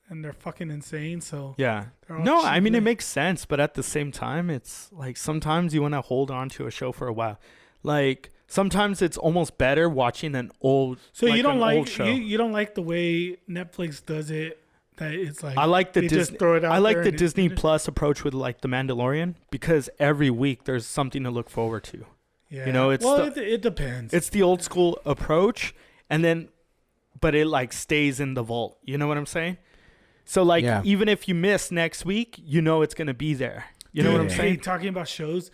and they're fucking insane. So Yeah. they're all No, I mean, it cheaply- makes sense, but at the same time, it's like sometimes you want to hold on to a show for a while. Like sometimes it's almost better watching an old. So you don't an like old show. you don't like the way Netflix does it. That it's like I like the they just Disney. throw it out I like there the and it- Disney Plus approach with like the Mandalorian because every week there's something to look forward to. Yeah. You know, it's well, the- it depends. It's the old school approach, and then, but it like stays in the vault. You know what I'm saying? So like, Yeah. even if you miss next week, you know it's gonna be there. You know what I'm Dude, saying? Hey, talking about shows,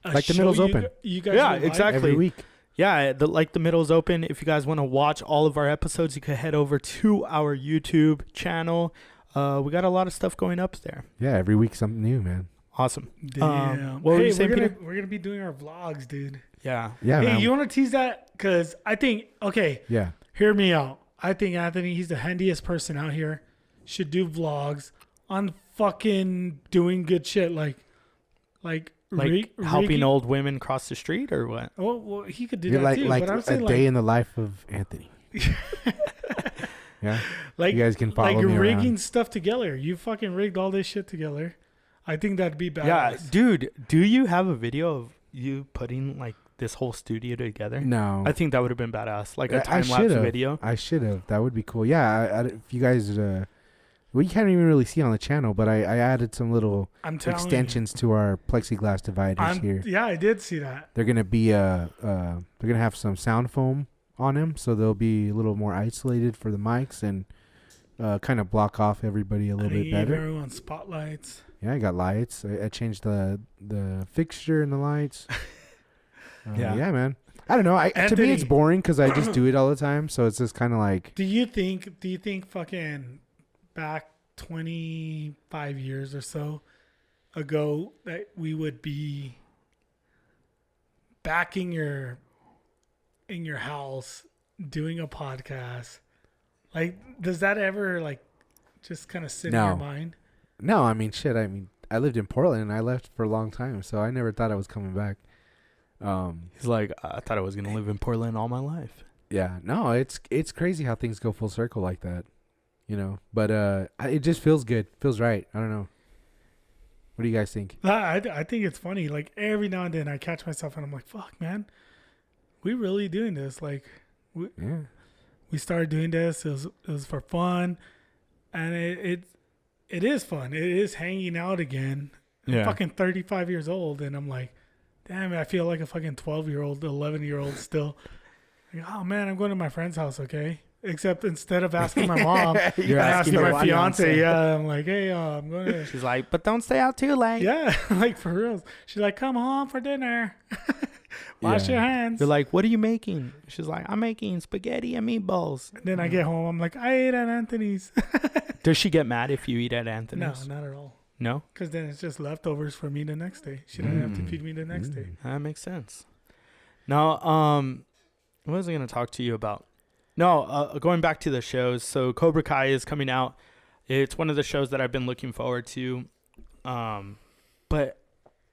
a Like the show middle's you open. g- You guys Yeah, would like- exactly. Every week. Yeah, the middle's open. If you guys want to watch all of our episodes, you can head over to our YouTube channel. We got a lot of stuff going up there. Yeah, every week something new, man. Awesome. Damn. what were hey, you saying, we're gonna Peter? we're gonna be doing our vlogs, dude. Yeah. Yeah, Hey, man. you want to tease that? Because I think yeah. hear me out. I think Anthony, he's the handiest person out here. Should do vlogs on fucking doing good shit like Helping rigging- old women cross the street or what? Well, he could do You're that too. like but I'm a saying day in the life of Anthony. Yeah. like You guys can follow like me rigging around. stuff together. You fucking rigged all this shit together. I think that'd be badass. Yeah, dude. Do you have a video of you putting like this whole studio together? No. I think that would have been badass, like a I time lapse should've. video. I should have. That would be cool. Yeah. If you guys, well, you can't even really see on the channel, but I added some little I'm telling extensions to our plexiglass dividers here. Yeah, I did see that. They're gonna be they're gonna have some sound foam on them, so they'll be a little more isolated for the mics and kind of block off everybody a little I bit gave better. everyone spotlights. Yeah, I got lights. I changed the fixture and the lights. Yeah. Yeah, man. I don't know. To me, Anthony. it's boring because I just do it all the time. So it's just kind of like, Do you think fucking back 25 years or so ago that we would be back in your house doing a podcast? Like, does that ever like just kind of sit in your No. mind? no, I mean, shit. I mean, I lived in Portland and I left for a long time, so I never thought I was coming back. He's like, I thought I was gonna live in Portland all my life. Yeah, no, it's crazy how things go full circle like that, you know. But it just feels good, feels right. I don't know. What do you guys think? I think it's funny. Like every now and then I catch myself and I'm like, fuck, man, we really doing this? Like, Yeah, we started doing this. It was for fun, and it is fun. It is hanging out again. I'm fucking 35 years old, and I'm like, damn, I feel like a fucking 12-year-old, 11-year-old still. Like, oh man, I'm going to my friend's house, okay? Except instead of asking my mom, You're I'm asking asking your my fiance. fiance. Yeah, I'm like, hey, I'm going to. She's like, but don't stay out too late. Yeah, like for real. She's like, come home for dinner. Wash Yeah. your hands. You're like, what are you making? She's like, I'm making spaghetti and meatballs. And then I get home, I'm like, I ate at Anthony's. Does she get mad if you eat at No, Anthony's? not at all. No? Because then it's just leftovers for me the next day. She doesn't have to feed me the next day. That makes sense. Now, what was I going to talk to you about? No, going back to the shows. So Cobra Kai is coming out. It's one of the shows that I've been looking forward to. But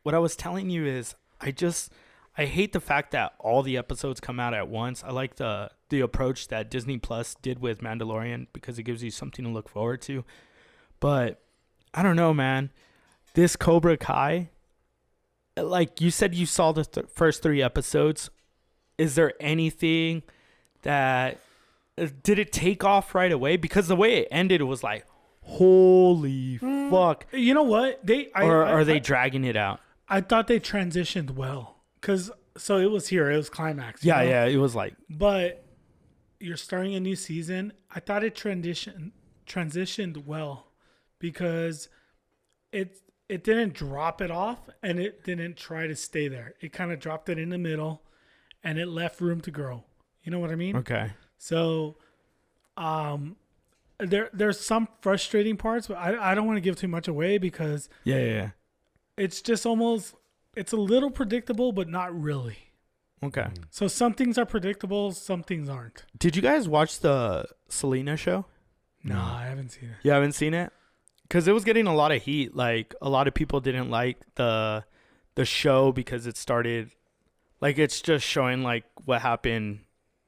what I was telling you is I hate the fact that all the episodes come out at once. I like the approach that Disney Plus did with Mandalorian because it gives you something to look forward to. But I don't know, man. This Cobra Kai, like you said, you saw the first 3 episodes. Is there anything that did it take off right away? Because the way it ended, it was like, holy fuck. You know what? Or are they dragging it out? I thought they transitioned well. So it was here. It was climax. you know? Yeah. It was like, But you're starting a new season. I thought it transitioned well because it didn't drop it off and it didn't try to stay there. It kind of dropped it in the middle and it left room to grow. You know what I mean? okay. So, there's some frustrating parts, but I don't want to give too much away because Yeah. it's just almost, it's a little predictable, but not really. Okay. So some things are predictable, some things aren't. Did you guys watch the Selena show? No, I haven't seen it. You haven't seen it? Because it was getting a lot of heat. Like, a lot of people didn't like the show because it started, like, it's just showing, like, what happened,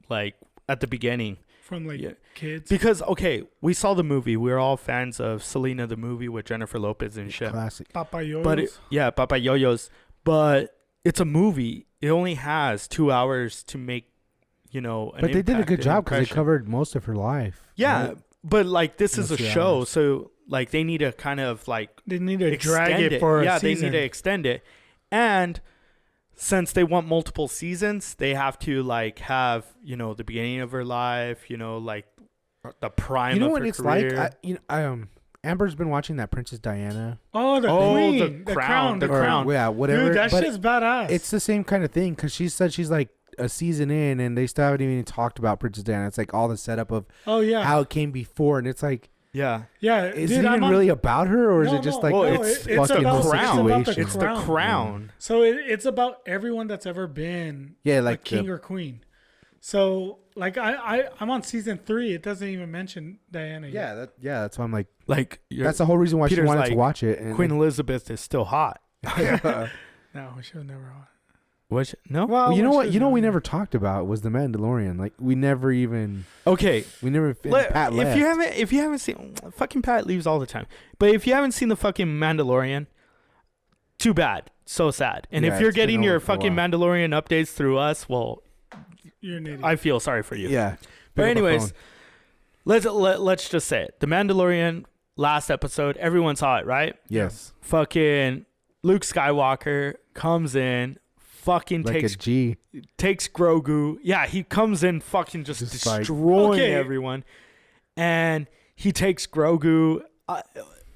like, at the beginning. from like Yeah. kids. Because okay, we saw the movie. We were all fans of Selena the movie with Jennifer Lopez and shit. Classic. Papayoyos. But yeah, Papa Yo-Yo's. But it's a movie. It only has 2 hours to make, an But they did a impact good and job because they impression. covered most of her life. Yeah, right? but like this is a That's 2 show, hours. so like they need to kind of like they need to drag extend it for yeah, a season. they need to extend it. And since they want multiple seasons, they have to like have, the beginning of her life, like the prime You know of what her it's career. like? Amber's been watching that Princess Diana. Oh, the Oh, queen, the crown, the or, crown. Yeah, whatever. Dude, that but shit's badass. it's the same kind of thing because she said she's like a season in and they still haven't even talked about Princess Diana. It's like all the setup of oh yeah, how it came before, and it's like, Yeah. yeah. is dude, it even I'm on- really about her, or is No, it just no, like Well, no, it's it's fucking about- whole it's about the situation? It's the crown. So it's about everyone that's ever been Yeah, a like king the- or queen. So like I'm on season 3. It doesn't even mention Diana yet. that's why I'm like, Like that's the whole reason why Peter's she wanted like, to watch it. And Queen Elizabeth is still hot. No, we should have never. Was she? No? Well, you know when what? she was You know what we younger. never talked about was the Mandalorian. Like we never Okay. Pat left. If you haven't seen fucking Pat leaves all the time. But if you haven't seen the fucking Mandalorian, too bad. So sad. And Yeah, if you're it's been getting over your for a fucking while. Mandalorian updates through us, well, You're an idiot. I feel sorry for you. Yeah. But Pick up the anyways, phone. let's just say it. The Mandalorian last episode, everyone saw it, right? Yes, Fucking Luke Skywalker comes in, fucking like takes a G. Grogu. Yeah, he comes in fucking just Just like- destroying Okay. everyone. And he takes Grogu.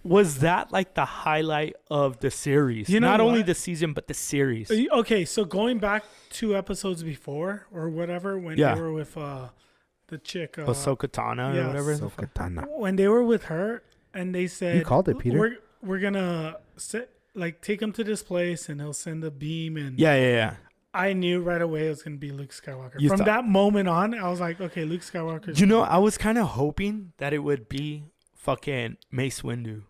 Was that like the highlight of the series? You know Not only what? the season, but the series. Okay, so going back 2 episodes before or whatever, when Yeah. they were with the chick, Ahsoka Tano yeah, or whatever. So katana. when they were with her, and they said, You called it, Peter. We're gonna take him to this place, and he'll send a beam, and Yeah. I knew right away it was gonna be Luke Skywalker. You From thought- that moment on, I was like, okay, Luke Skywalker. You know, I was kind of hoping that it would be fucking Mace Windu.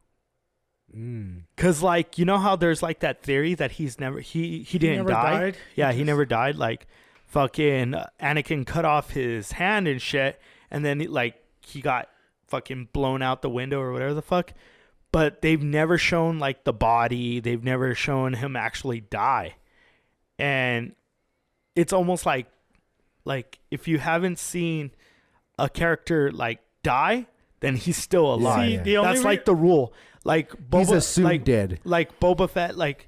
Cause like, you know how there's like that theory that he didn't never die. died? Yeah, he just- never died. Like, fucking Anakin cut off his hand and shit, and then he got fucking blown out the window or whatever the fuck. But they've never shown like the body. They've never shown him actually die, and it's almost like if you haven't seen a character like die, then he's still alive. See, the only That's like the rule. Like Boba, He's assumed dead. Like Boba Fett, like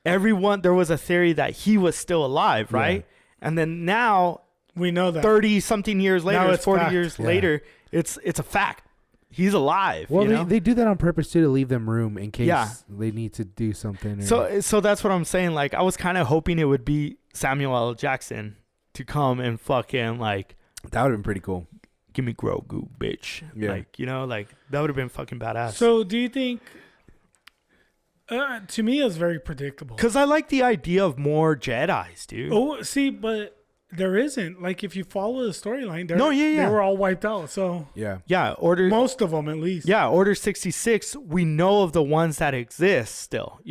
everyone, there was a theory that he was still alive, right? And then now, we know that. 30 something years Now later, it's 40 fact. years Yeah. later, it's a fact. He's alive. Well, you know? they do that on purpose too, to leave them room in case Yeah. they need to do something. Or, So that's what I'm saying. Like, I was kind of hoping it would be Samuel L. Jackson to come and fucking like that would have been pretty cool. give me Grogu, bitch. Yeah. Like, like that would have been fucking badass. So do you think? To me, it's very predictable. Because I like the idea of more Jedis, dude. Oh, see, but there isn't. Like, if you follow the storyline, No, yeah. they were all wiped out. So Yeah. Yeah, most of them, at least. Yeah, Order 66, we know of the ones that exist still,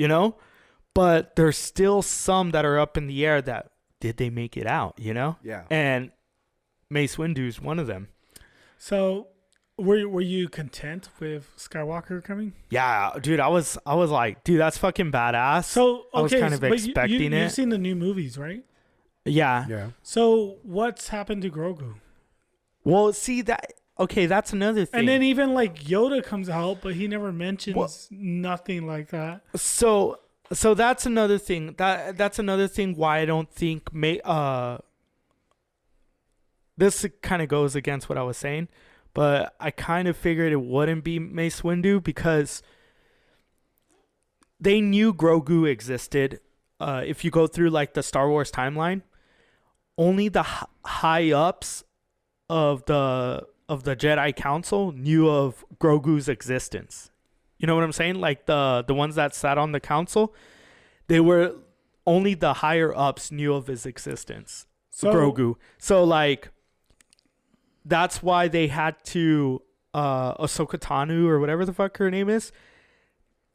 But there's still some that are up in the air that did they make it out, Yeah. And Mace Windu's one of them. So, were you content with Skywalker coming? Yeah, dude, I was like, dude, that's fucking badass. So, okay, I was kind of but expecting it. You've seen the new movies, right? Yeah. Yeah. So, what's happened to Grogu? Well, see that. Okay, that's another thing. And then even like Yoda comes out, but he never mentions nothing like that. So that's another thing. That's another thing why I don't think this kind of goes against what I was saying, but I kind of figured it wouldn't be Mace Windu because they knew Grogu existed. If you go through like the Star Wars timeline, only the high ups of the Jedi Council knew of Grogu's existence. You know what I'm saying? Like the ones that sat on the council, they were only the higher ups knew of his existence. So- Grogu. So like that's why they had to Ahsoka Tano or whatever the fuck her name is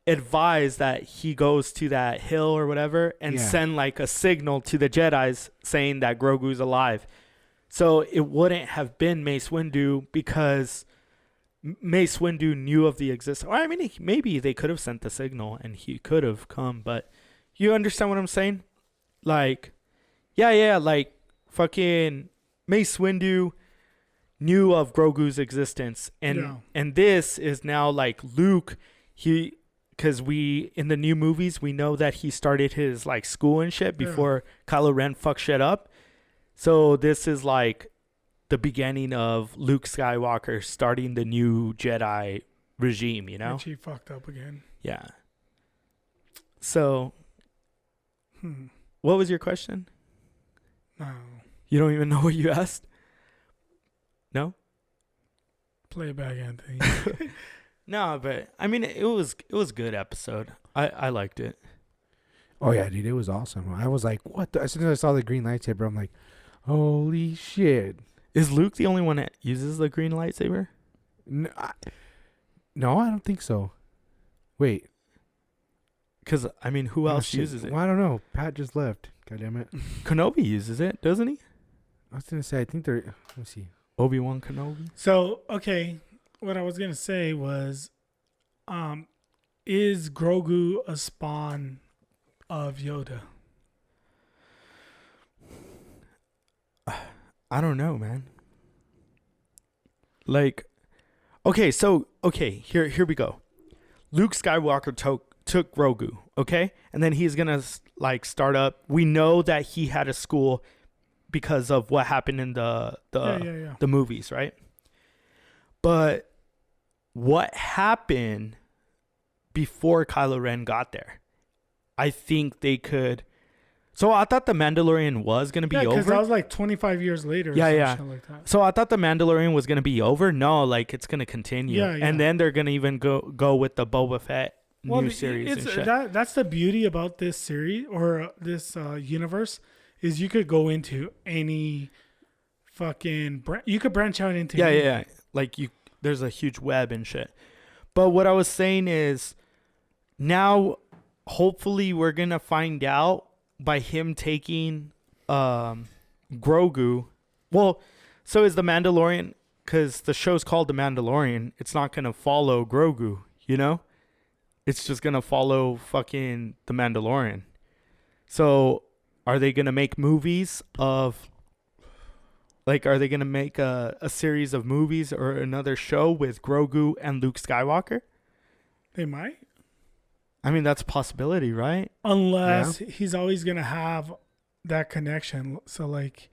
advise that he goes to that hill or whatever and Yeah. send like a signal to the Jedis saying that Grogu's alive. So it wouldn't have been Mace Windu because Mace Windu knew of the existence. Or I mean, maybe they could have sent the signal and he could have come, but you understand what I'm saying? Like, yeah, like fucking Mace Windu knew of Grogu's existence, and this is now like Luke. Because we in the new movies we know that he started his like school and shit before Kylo Ren fucked shit up. So this is like the beginning of Luke Skywalker starting the new Jedi regime, you know? Which he fucked up again. Yeah. So, what was your question? No. You don't even know what you asked? No? Play it back, Anthony. No, but I mean, it was a good episode. I liked it. Oh yeah, dude, it was awesome. I was like, what? As soon as I saw the green lightsaber, I'm like, holy shit. Is Luke the only one that uses the green lightsaber? No, I don't think so. Wait. Because, I mean, who else uses it? Well, I don't know. Pat just left. God damn it. Kenobi uses it, doesn't he? I was going to say, I think they're... Let me see. Obi-Wan Kenobi? So, okay. What I was going to say was, is Grogu a spawn of Yoda? I don't know, man. Like, here we go. Luke Skywalker took Grogu, okay? And then he's going to, like, start up. We know that he had a school because of what happened in the movies, right? But what happened before Kylo Ren got there? I think they could... So I thought The Mandalorian was going to be over. Because that was like 25 years later. Yeah. Like that. So I thought The Mandalorian was going to be over. No, like it's going to continue. Yeah. And then they're going to even go with the Boba Fett new series and shit. That's the beauty about this series or this universe is you could go into any fucking... you could branch out into... Yeah. Like there's a huge web and shit. But what I was saying is now hopefully we're going to find out by him taking Grogu. Well, so is The Mandalorian, because the show's called The Mandalorian, it's not going to follow Grogu, you know? It's just going to follow fucking The Mandalorian. So are they going to make movies of... Like, are they going to make a series of movies or another show with Grogu and Luke Skywalker? They might. I mean, that's a possibility, right? Unless he's always going to have that connection. So, like,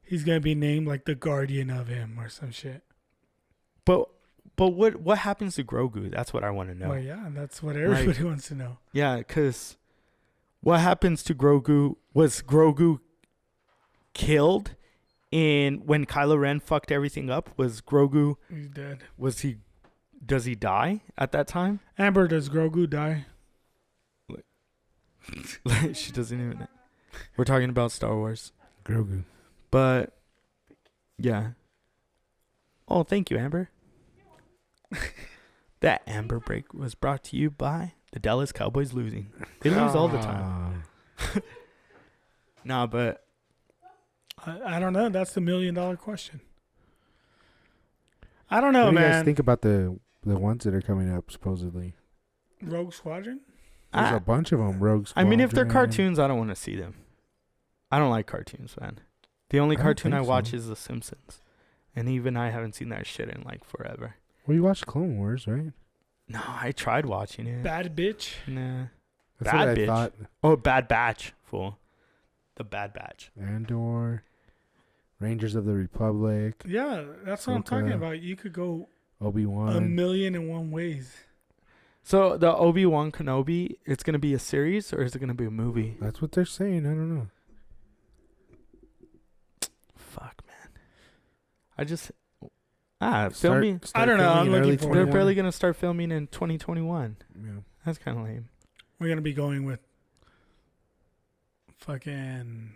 he's going to be named, like, the guardian of him or some shit. But what happens to Grogu? That's what I want to know. Well, yeah, that's what everybody wants to know. Yeah, because what happens to Grogu? Was Grogu killed when Kylo Ren fucked everything up? Was Grogu... He's dead. Does he die at that time? Amber, does Grogu die? She doesn't even... We're talking about Star Wars. Grogu. But, yeah. Oh, thank you, Amber. That Amber break was brought to you by the Dallas Cowboys losing. They lose all the time. Nah, but... I don't know. That's the $1 million question. I don't know, what do you man. guys think about the ones that are coming up, supposedly? Rogue Squadron? There's a bunch of them. Rogue I Squadron. mean, if they're cartoons, I don't want to see them. I don't like cartoons, man. The only I don't cartoon I think watch so. is The Simpsons. And even I haven't seen that shit in, like, forever. Well, you watched Clone Wars, right? No, I tried watching it. Bad bitch? Nah. That's Bad what Bitch. I thought. Oh, Bad Batch, fool. The Bad Batch. Andor, Rangers of the Republic, Yeah, that's what I'm talking Ahsoka. about. You could go Obi-Wan. 1,000,001 ways. So the Obi-Wan Kenobi, it's going to be a series or is it going to be a movie? That's what they're saying. I don't know. Fuck, man. I just... filming... I don't know, I'm filming in looking early for it. They're 21. barely going to start filming in 2021. Yeah. That's kind of lame. We're going to be going with fucking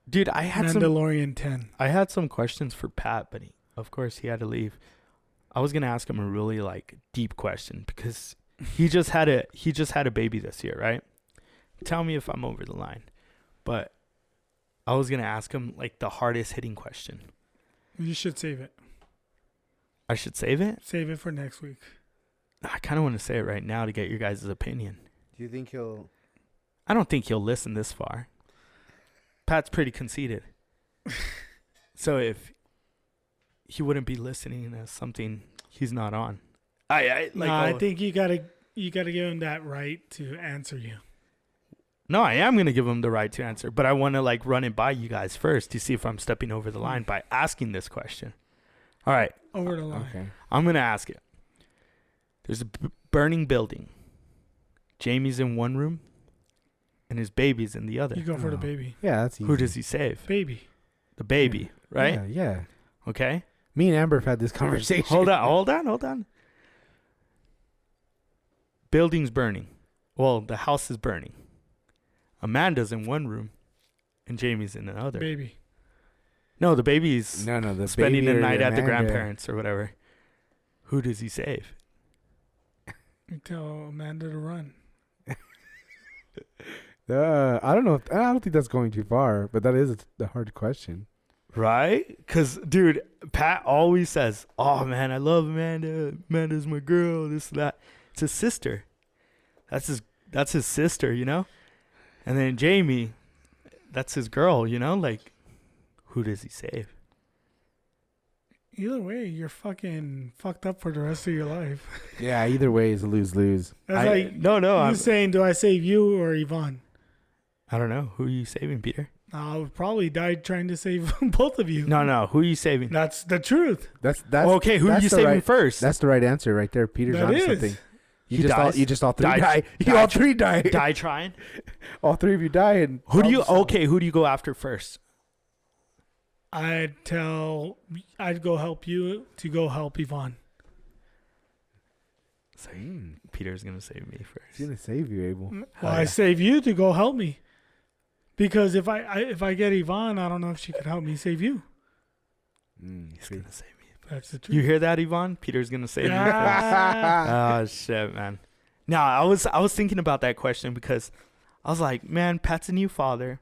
Dude, I had Mandalorian 10. I had some questions for Pat, but of course he had to leave. I was going to ask him a really, like, deep question because he just had a baby this year, right? Tell me if I'm over the line. But I was going to ask him, like, the hardest hitting question. You should save it. I should save it? Save it for next week. I kind of want to say it right now to get your guys' opinion. Do you think he'll? I don't think he'll listen this far. Pat's pretty conceited. So if he wouldn't be listening to something he's not on. I think you gotta give him that right to answer you. No, I am going to give him the right to answer, but I want to like run it by you guys first to see if I'm stepping over the line by asking this question. All right. Over the line. Okay. I'm going to ask it. There's a burning building. Jamie's in one room and his baby's in the other. You go for the Oh. baby. Yeah, that's easy. Who does he save? Baby. The baby, right? Yeah, yeah. Okay. Me and Amber have had this conversation. Hold on. Building's burning. Well, the house is burning. Amanda's in one room and Jamie's in another. Baby. No, the baby's No, the spending baby the or night at the Amanda. grandparents or whatever. Who does he save? You tell Amanda to run. I don't know. I don't think that's going too far, but that is the hard question. Right? Because, dude, Pat always says, oh, man, I love Amanda. Amanda's my girl, this and that. It's his sister. That's his sister, you know? And then Jamie, that's his girl, you know? Like, who does he save? Either way, you're fucking fucked up for the rest of your life. Yeah, either way is a lose-lose. That's like No, you I'm, saying, do I save you or Yvonne? I don't know. Who are you saving, Peter? I would probably die trying to save both of you. No. Who are you saving? That's the truth. That's Okay, who are that's you the saving right, first? That's the right answer right there. Peter's That on is. something. He dies? You just all three Die- die. You die- all three die. Die trying? All three of you die. And Who do you go after first? I'd go help you to go help Yvonne. Peter's going to save me He's first. gonna save you, Abel. Well, Oh, I yeah. save you to go help me. Because if I get Yvonne, I don't know if she could help me save you. He's going to save me. That's the truth. You hear that, Yvonne? Peter's going to save me first. Ah. Oh shit, man. Now I was thinking about that question because I was like, man, Pat's a new father.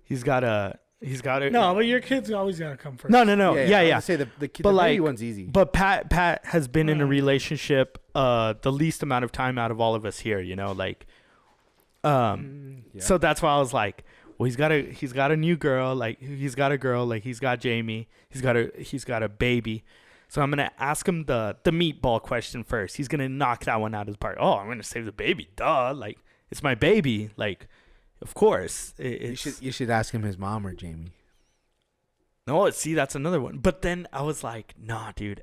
He's got a No, but your kids always gotta come first. no. I Yeah. was gonna say the But the like- baby one's easy. But Pat has been in a relationship the least amount of time out of all of us here. You know, like, Yeah. so that's why I was like, well, he's got a new girl. Like he's got a girl. Like he's got Jamie. He's got a baby. So I'm gonna ask him the meatball question first. He's gonna knock that one out of the park. Oh, I'm gonna save the baby. Duh. Like it's my baby. Like, of course. You should ask him his mom or Jamie. No, see, that's another one. But then I was like, nah, dude.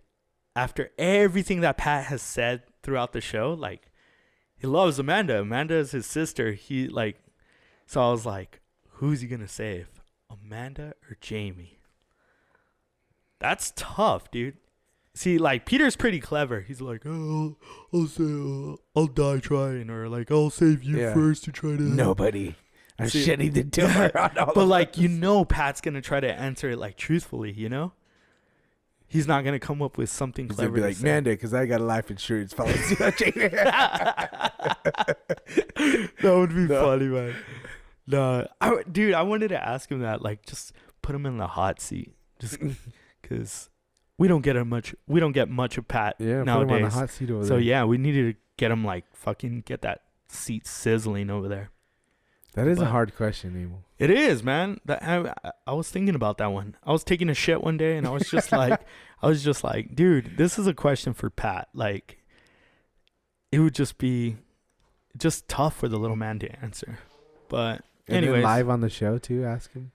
After everything that Pat has said throughout the show, like, he loves Amanda. Amanda is his sister. So I was like, who's he gonna save? Amanda or Jamie? That's tough, dude. See, like, Peter's pretty clever. He's like, oh, I'll die trying, or like, I'll save you Yeah. first to try to. Nobody. I'm See- shedding the tumor on all But of like, us. you know, Pat's gonna try to answer it like truthfully. You know, he's not gonna come up with something He's gonna clever. be to like, say. Amanda, because I got a life insurance policy. That would be funny, man. No, dude, I wanted to ask him that. Like, just put him in the hot seat, just because we don't get much of Pat Yeah, put him nowadays. on the hot seat over So there. yeah, we needed to get him like fucking get that seat sizzling over there. That is a But- hard question, Abel. It is, man. I was thinking about that one. I was taking a shit one day, and I was just like, dude, this is a question for Pat. Like, it would just be just tough for the little man to answer. But And then anyways, live on the show too. Ask him,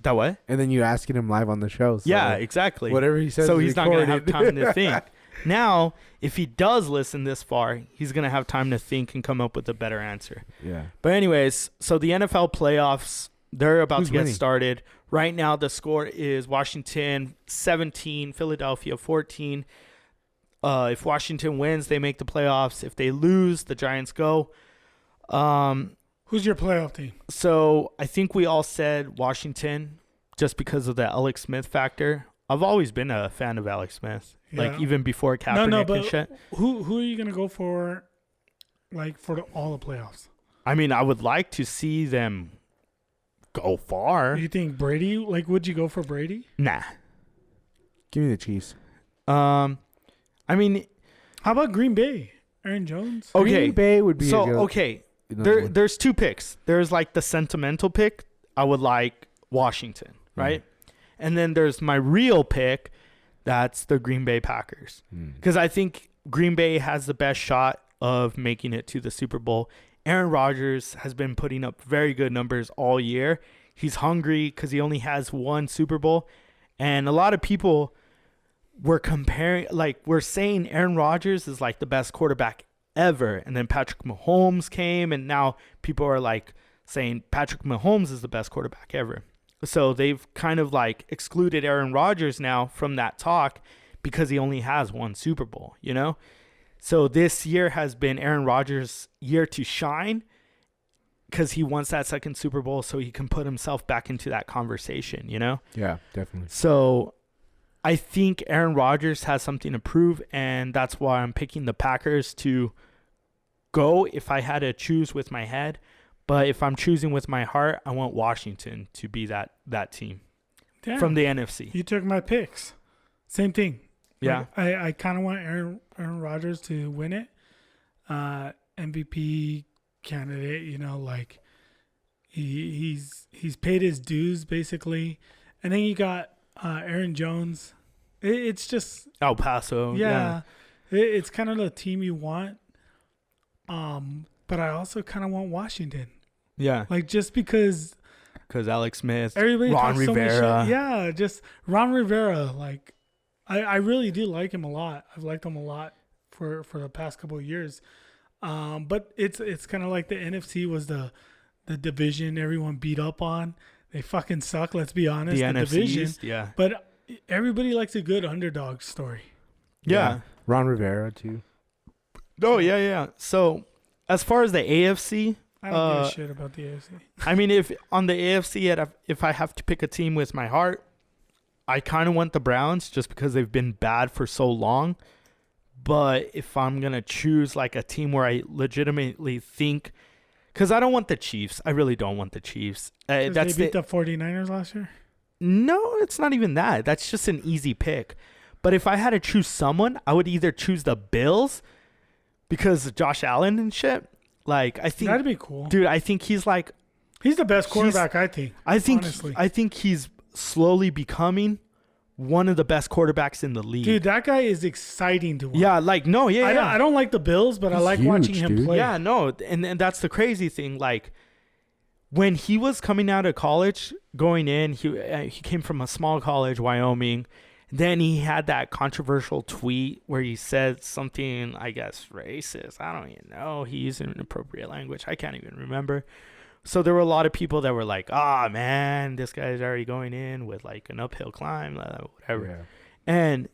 that what? and then you asking him live on the show. So Yeah, exactly. whatever he says. So is he's not gonna have recorded. time to think. Now, if he does listen this far, he's gonna have time to think and come up with a better answer. Yeah. But anyways, so the NFL playoffs, they're about Who's to get winning? started. Right now, the score is Washington 17, Philadelphia 14. If Washington wins, they make the playoffs. If they lose, the Giants go. Who's your playoff team? So I think we all said Washington just because of the Alex Smith factor. I've always been a fan of Alex Smith, like Yeah. even before Kaepernick No, and but shit. who are you gonna go for? Like for all the playoffs? I mean, I would like to see them go far. You think Brady? Like, would you go for Brady? Nah. Give me the Chiefs. I mean, How about Green Bay? Aaron Jones? okay. Green Bay would be So a good, okay, another one. there's two picks. There's like the sentimental pick. I would like Washington, right? And then there's my real pick. That's the Green Bay Packers. Because I think Green Bay has the best shot of making it to the Super Bowl. Aaron Rodgers has been putting up very good numbers all year. He's hungry because he only has one Super Bowl. And a lot of people were comparing, like, we're saying Aaron Rodgers is like the best quarterback ever. And then Patrick Mahomes came, and now people are like saying Patrick Mahomes is the best quarterback ever. So they've kind of like excluded Aaron Rodgers now from that talk because he only has one Super Bowl, you know? So this year has been Aaron Rodgers' year to shine because he wants that second Super Bowl so he can put himself back into that conversation, you know? Yeah, definitely. So I think Aaron Rodgers has something to prove, and that's why I'm picking the Packers to go if I had to choose with my head. But if I'm choosing with my heart, I want Washington to be that team Damn. from the NFC. You took my picks. Same thing. Yeah. Like, I kind of want Aaron Rodgers to win it. MVP candidate, you know, like he's paid his dues basically. And then you got Aaron Jones. It's just El Paso. yeah. It's kind of the team you want. But I also kind of want Washington. Yeah. Like just because Because Alex Smith, everybody Ron talks so much Rivera. shit. Yeah, just Ron Rivera. Like I really do like him a lot. I've liked him a lot for the past couple of years. But it's kind of like the NFC was the division everyone beat up on. They fucking suck. Let's be honest. The The NFC division. East, yeah. But everybody likes a good underdog story. Yeah. Ron Rivera too. Oh, yeah. So as far as the AFC, I don't give a shit about the AFC. I mean, if on the AFC, if I have to pick a team with my heart, I kind of want the Browns just because they've been bad for so long. But if I'm going to choose like a team where I legitimately think, because I don't want the Chiefs. I really don't want the Chiefs. They That's beat the 49ers last year. No, it's not even that. That's just an easy pick. But if I had to choose someone, I would either choose the Bills because of Josh Allen and shit. Like, I think, That'd be cool. dude, I think he's like, He's the best quarterback, I think. Honestly. I think he's slowly becoming one of the best quarterbacks in the league. Dude, that guy is exciting to watch. Yeah, like, no, yeah, yeah. I don't like the Bills, but I He's like huge, watching him dude. play. Yeah, no, and that's the crazy thing. Like, when he was coming out of college, going in, he came from a small college, Wyoming. Then he had that controversial tweet where he said something, I guess, racist. I don't even know. He used inappropriate language. I can't even remember. So there were a lot of people that were like, man, this guy's already going in with like an uphill climb, whatever. Yeah. And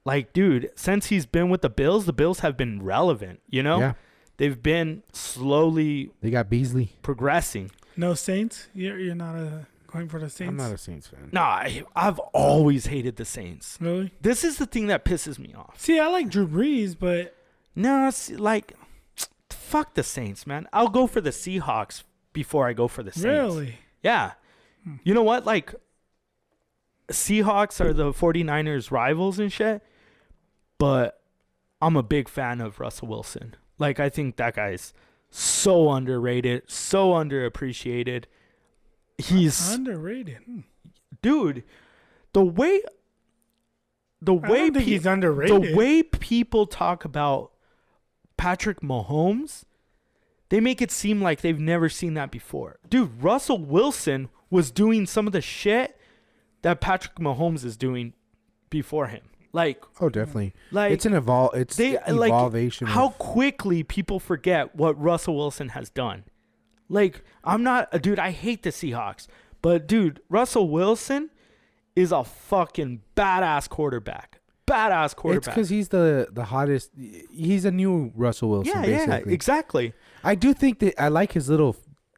like, dude, since he's been with the Bills have been relevant, you know? Yeah. They've been slowly They got Beasley. progressing. No Saints? You're not going for the Saints? I'm not a Saints fan. No, I've always hated the Saints. Really? This is the thing that pisses me off. See, I like Drew Brees, but No, it's like, fuck the Saints, man. I'll go for the Seahawks before I go for the Saints. really? Yeah. You know what? Like, Seahawks are the 49ers rivals and shit, but I'm a big fan of Russell Wilson. Like, I think that guy's so underrated, so underappreciated. He's Underrated. dude, the way I don't think he's underrated. the way people talk about Patrick Mahomes, they make it seem like they've never seen that before. Dude, Russell Wilson was doing some of the shit that Patrick Mahomes is doing before him. Like, Oh, definitely. like It's an evolvation. how quickly people forget what Russell Wilson has done. Like, I'm not a dude, I hate the Seahawks, but dude, Russell Wilson is a fucking badass quarterback. Badass quarterback. It's because he's the hottest. He's a new Russell Wilson, yeah, basically. exactly. I do think that I like his little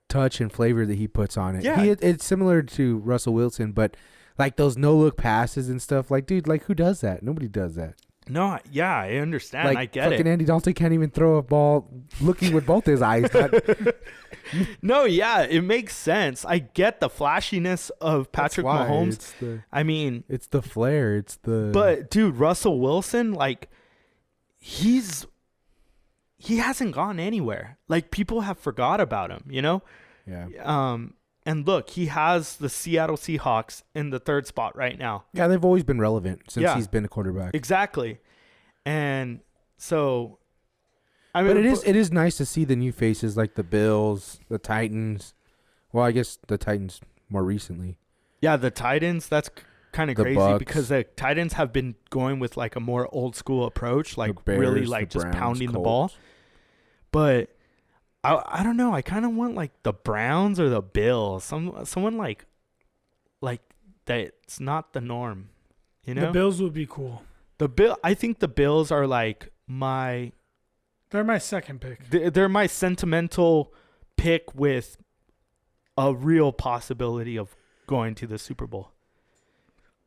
touch and flavor that he puts on it. Yeah. It's similar to Russell Wilson, but like those no-look passes and stuff. Like, dude, like who does that? Nobody does that. No, yeah, I understand. Like I get fucking it. Andy Dalton can't even throw a ball looking with both his eyes. No, yeah, it makes sense. I get the flashiness of Patrick Mahomes. I mean, It's the flair. It's the. but dude, Russell Wilson, like, he hasn't gone anywhere. Like, people have forgot about him, you know? yeah, And look, he has the Seattle Seahawks in the 3rd spot right now. yeah, they've always been relevant since Yeah. he's been a quarterback. Exactly. And so, I mean, But it is nice to see the new faces like the Bills, the Titans. Well, I guess the Titans more recently. yeah, the Titans, that's kind of The crazy Bucks. because the Titans have been going with like a more old school approach, like Bears, really the like just Browns, pounding the ball. Colts. But I don't know. I kind of want like the Browns or the Bills. Someone like that's not the norm. You know, The Bills would be cool. I think the Bills are like They're my second pick. they're my sentimental pick with a real possibility of going to the Super Bowl.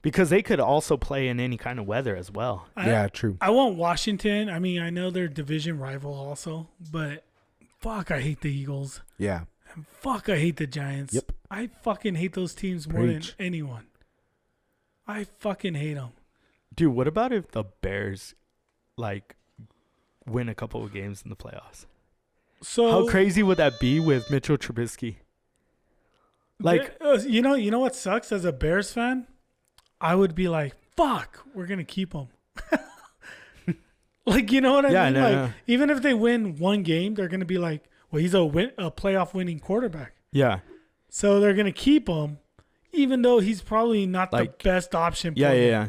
Because they could also play in any kind of weather as well. Yeah, true. I want Washington. I mean, I know they're division rival also, but fuck, I hate the Eagles. Yeah, And fuck, I hate the Giants. Yep. I fucking hate those teams more Preach. than anyone. I fucking hate them. Dude, what about if the Bears like win a couple of games in the playoffs? So How crazy would that be with Mitchell Trubisky? Like, you know what sucks as a Bears fan? I would be like, fuck, we're gonna keep him. Like, you know what I Yeah, mean? no, Like, no. even if they win one game, they're gonna be like, well, he's a playoff winning quarterback. yeah. So they're gonna keep him, even though he's probably not Like- the best option. Yeah, for yeah, them. yeah.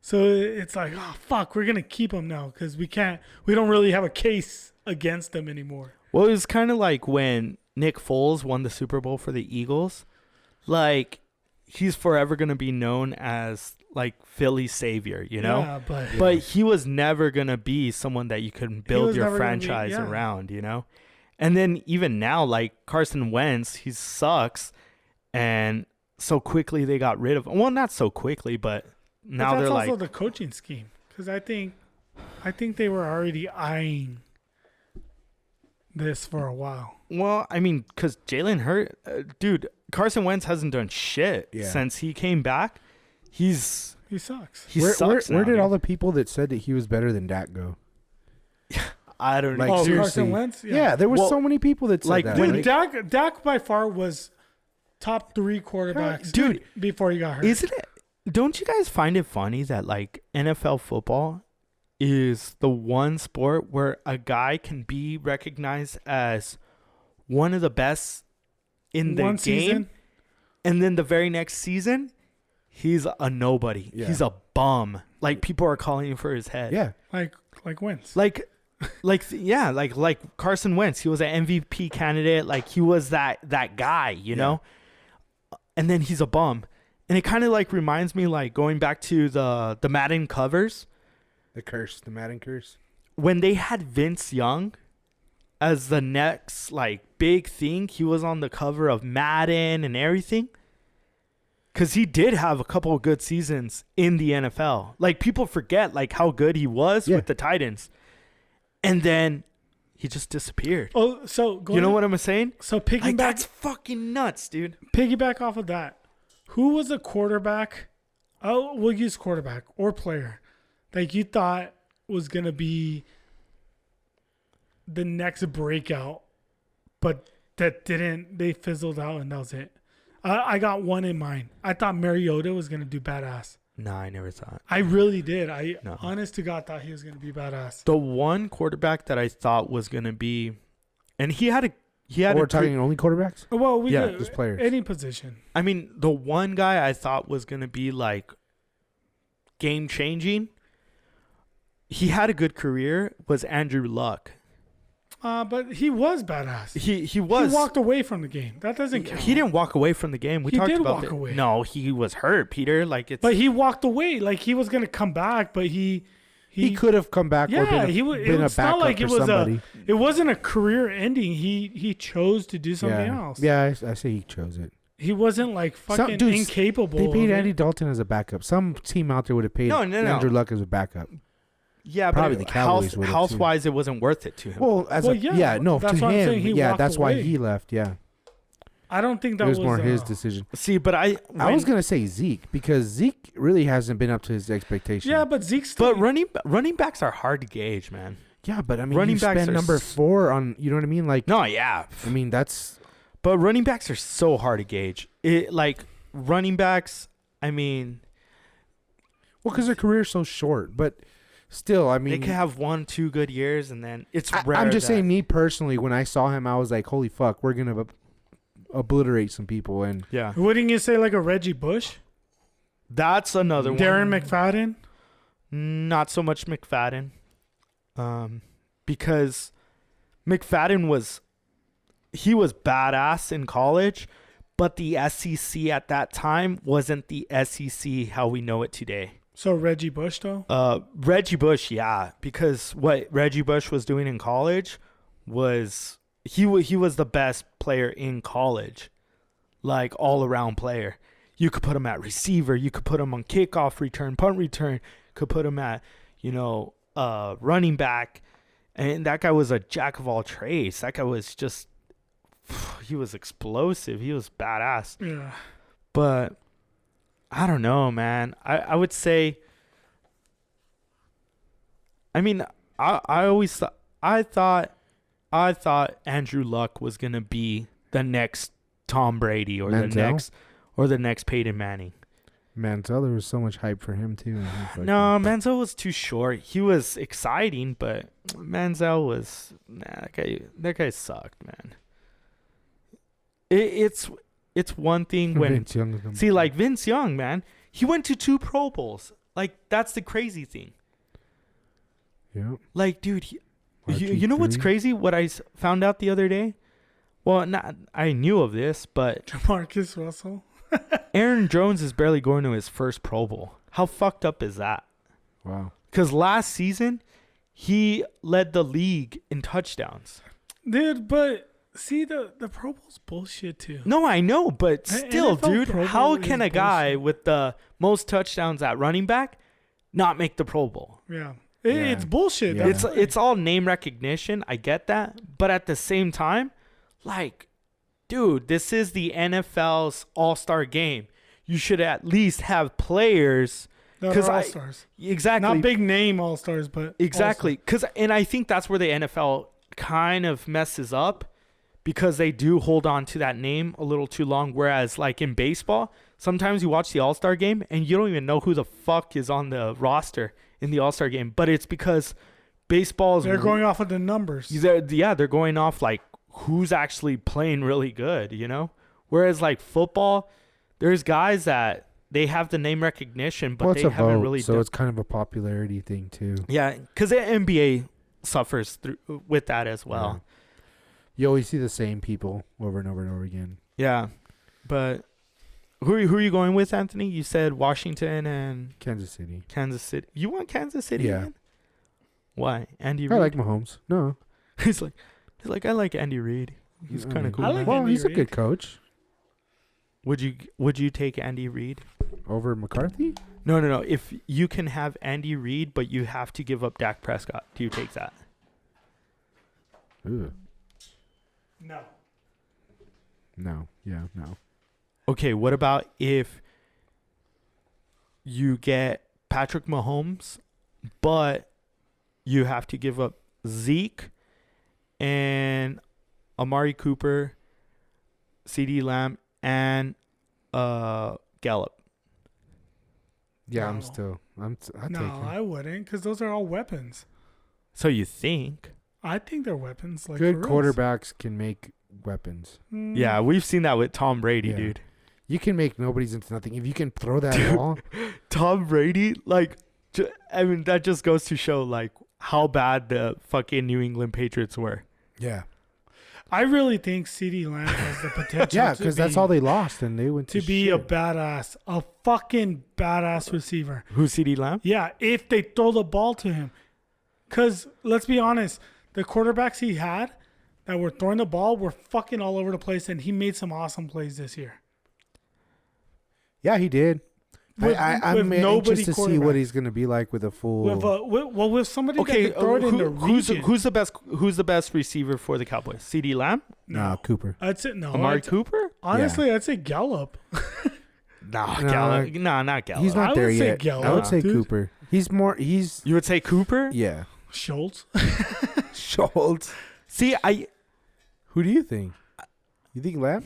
So it's like, oh fuck, we're gonna keep him now because we don't really have a case against them anymore. Well, it was kind of like when Nick Foles won the Super Bowl for the Eagles. Like, he's forever going to be known as, like, Philly's savior, you know? Yeah, But he was never going to be someone that you could build was your never gonna be- franchise yeah. around, you know? And then even now, like, Carson Wentz, he sucks. And so quickly they got rid of him. Well, not so quickly, but now but that's they're also like, the coaching scheme because I think they were already eyeing this for a while. well, I mean, because Jalen Hurt, dude, Carson Wentz hasn't done shit Yeah. since he came back. He sucks. He where sucks where now, did dude. all the people that said that he was better than Dak go? I don't Like, know. Oh, seriously. Carson Wentz. Yeah, there were Well, so many people that said like, that. when Dude, Dak by far was top 3 quarterbacks, Dude, before he got hurt. Isn't it? Don't you guys find it funny that like NFL football is the one sport where a guy can be recognized as one of the best in the One game, season? and then the very next season, he's a nobody. Yeah. He's a bum. Like people are calling him for his head. Yeah, like Wentz. Like Carson Wentz, he was an MVP candidate. Like he was that guy, you know. And then he's a bum, and it kind of like reminds me like going back to the Madden covers the Madden curse. when they had Vince Young as the next like big thing. He was on the cover of Madden and everything. Cause he did have a couple of good seasons in the NFL. Like people forget like how good he was Yeah. with the Titans. And then he just disappeared. Oh, so You know what I'm saying? So Like that's fucking nuts, dude. piggyback off of that. Who was a quarterback? Oh, we'll use quarterback or player that you thought was gonna be the next breakout, but that didn't. They fizzled out, and that was it. I got one in mind. I thought Mariota was gonna do badass. No, I never thought. I really did. I No. honest to God thought he was gonna be badass. The one quarterback that I thought was gonna be, and he had We're a talking only quarterbacks. Well, we Yeah, could, just players. any position. I mean, the one guy I thought was gonna be like game changing. He had a good career. Was Andrew Luck. But he was badass. He was. He walked away from the game. That doesn't count. He didn't walk away from the game. We He talked did about walk it. away. No, he was hurt, Peter. Like it's. But he walked away. Like he was gonna come back, but he He could have come back or Yeah, been a, it been a was not backup like it for was somebody. it wasn't a career ending. He chose to do something yeah. else. Yeah, I say he chose it. He wasn't like fucking dude, incapable. They paid of it. Andy Dalton as a backup. Some team out there would have paid No. Andrew Luck as a backup. Yeah, Probably but the Cowboys would have, too. house-wise, it wasn't worth it to him. Well, no, that's to why I'm him, saying he yeah, walked that's why away. he left. Yeah, I don't think that it was more his decision. See, but I was gonna say Zeke because Zeke really hasn't been up to his expectation. Yeah, but Zeke's still. But running backs are hard to gauge, man. yeah, but I mean, running you backs spend are number 4 on. You know what I mean? Like, No, yeah. I mean that's But running backs are so hard to gauge. Running backs, I mean, well because their career's so short. But still, I mean, they could have 1-2 good years, and then it's rare. I'm just saying, me personally, when I saw him, I was like, holy fuck, we're gonna obliterate some people. And Yeah. Wouldn't you say like a Reggie Bush? That's another one. Darren McFadden? Not so much McFadden. Because McFadden was badass in college, but the SEC at that time wasn't the SEC how we know it today. So Reggie Bush, though? Reggie Bush, yeah, because what Reggie Bush was doing in college was he was the best player in college, like all around player. You could put him at receiver, you could put him on kickoff return, punt return, could put him at running back, and that guy was a jack of all trades. That guy was just he was explosive. He was badass. Yeah. But I don't know, man. I would say. I mean, I thought Andrew Luck was gonna be the next Tom Brady or Manziel? the next Peyton Manning. Manziel, there was so much hype for him too. No, Manziel was too short. He was exciting, but Manziel was that guy sucked, man. It's one thing when Vince Young was number see, 2. like Vince Young, man, he went to 2 Pro Bowls. Like, that's the crazy thing. Yeah. Like, dude, you know what's RG3? crazy? What I found out the other day? Well, I knew of this, but Jamarcus Russell? Aaron Jones is barely going to his first Pro Bowl. How fucked up is that? Wow. Because last season, he led the league in touchdowns. Dude, but see, the Pro Bowl's bullshit, too. No, I know, but The still, NFL dude, Pro how Bowl can is a guy bullshit. with the most touchdowns at running back not make the Pro Bowl? Yeah. Yeah. It's bullshit. Yeah. That's It's all name recognition. I get that, but at the same time, like, dude, this is the NFL's All-Star game. You should at least have players. That 'Cause are I- all-stars. Exactly. Not big name all-stars, but Exactly. And I think that's where the NFL kind of messes up because they do hold on to that name a little too long. Whereas, like in baseball, sometimes you watch the All-Star game and you don't even know who the fuck is on the roster in the All-Star game. But it's because baseball's they're going off of the numbers. they're going off like who's actually playing really good, you know? Whereas like football, there's guys that they have the name recognition, but Well, they it's a haven't vote, really so done. it's kind of a popularity thing too. Yeah, because the NBA suffers through with that as well. You always see the same people over and over and over again. Yeah, but who are you going with, Anthony? You said Washington and Kansas City. Kansas City. You want Kansas City? Yeah. Man? Why? Andy I Reid. like Mahomes. No, he's like I like Andy Reid. He's kind of cool. I like Well, Andy he's a Reid. good coach. Would you take Andy Reid? Over McCarthy? No. If you can have Andy Reid, but you have to give up Dak Prescott, do you take that? Ooh. No. No. Yeah, no. Okay, what about if you get Patrick Mahomes, but you have to give up Zeke and Amari Cooper, CeeDee Lamb, and Gallup? Yeah, No. I'd take No, him. I wouldn't, because those are all weapons. So you think? I think they're weapons. Like Good for reals. quarterbacks can make weapons. Mm. Yeah, we've seen that with Tom Brady, Yeah. dude. You can make nobodies into nothing. If you can throw that ball, Tom Brady, like, I mean, that just goes to show, like, how bad the fucking New England Patriots were. yeah. I really think CeeDee Lamb has the potential. Yeah, to because be- that's all they lost, and they went to be a shit. badass, a fucking badass receiver. Who's CeeDee Lamb? Yeah, if they throw the ball to him. Because let's be honest, the quarterbacks he had that were throwing the ball were fucking all over the place, and he made some awesome plays this year. Yeah, he did. I'm anxious to see what he's gonna be like with a full. With somebody Okay, that could throw it in the region. who's the best receiver for the Cowboys? CD Lamb, Nah, Cooper. I'd say no. Amari Cooper? Honestly, I'd say Gallup. Nah, Nah, Gallup. Nah, not Gallup. He's I not would there say yet. Gallup, I would say dude. Cooper. He's You would say Cooper? yeah. Schultz. Schultz. See, Who do you think? You think Lamb?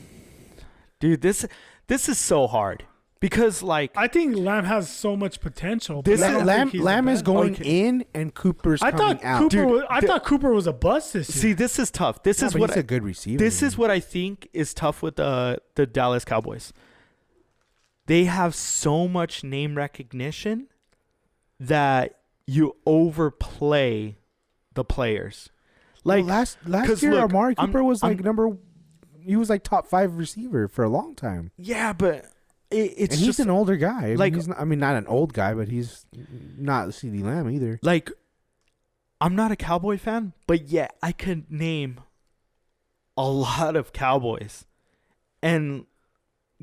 dude, this is so hard because like I think Lamb has so much potential. but This I is- don't Lamb think he's Lamb the is best. going Okay. in and Cooper's I coming thought out. Cooper. Dude, I thought Cooper was a bust this see, year. this is tough. This Yeah, is but what he's a good receiver. this is what I think is tough with the Dallas Cowboys. They have so much name recognition that you overplay the players. Like last 'cause year, look, Amari I'm- Cooper was like I'm- he was like top 5 receiver for a long time. yeah, but it's And he's just an older guy. I mean, like- he's not, I mean, not an old guy, but he's not CD Lamb either. like I'm not a Cowboy fan, but yet I could name a lot of Cowboys and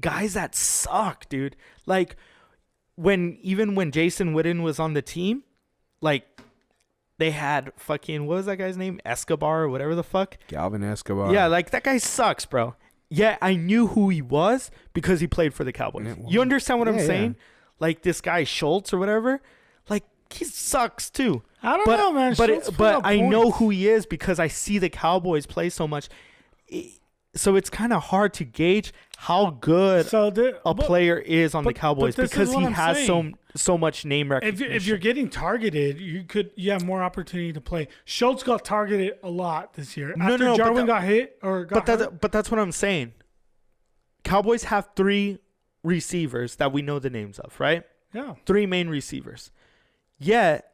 guys that suck, dude. Like when Jason Witten was on the team, like they had fucking what was that guy's name? Escobar or whatever the fuck. Galvin Escobar. Yeah, like that guy sucks, bro. Yeah, I knew who he was because he played for the Cowboys. Yeah, well, You understand what I'm yeah, saying? Like this guy Schultz or whatever, like he sucks too. I don't But know, man. Schultz put but up I know points. who he is because I see the Cowboys play so much. So it's kind of hard to gauge how good a player is on the but Cowboys this is because what he I'm has saying. so much name recognition. If you're getting targeted, you have more opportunity to play. Schultz got targeted a lot this year. No, After no, but Jarwin that- got hit or got hurt. but that's what I'm saying. Cowboys have 3 receivers that we know the names of, right? Yeah. 3 main receivers. Yet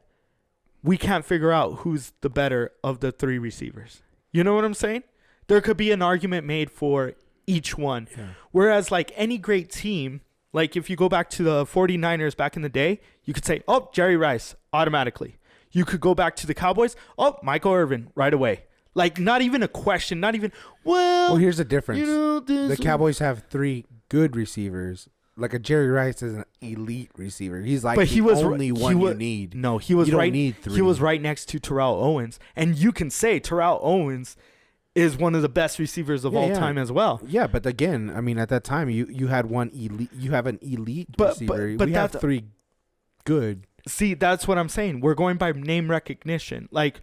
we can't figure out who's the better of the 3 receivers. You know what I'm saying? There could be an argument made for each one. Yeah. Whereas like any great team, like if you go back to the 49ers back in the day, you could say, "Oh, Jerry Rice," automatically. You could go back to the Cowboys, "Oh, Michael Irvin," right away. Like not even a question, not even, Well, here's the difference. you know, The Cowboys have 3 good receivers. Like a Jerry Rice is an elite receiver. He's like but the he was only one you need. No, he was You don't right. need 3. He was right next to Terrell Owens, and you can say Terrell Owens is one of the best receivers of Yeah, all yeah. time as well. Yeah, but again, I mean, at that time, you had one elite. You have an elite But- receiver. but we have that's- 3 good. See, that's what I'm saying. We're going by name recognition. Like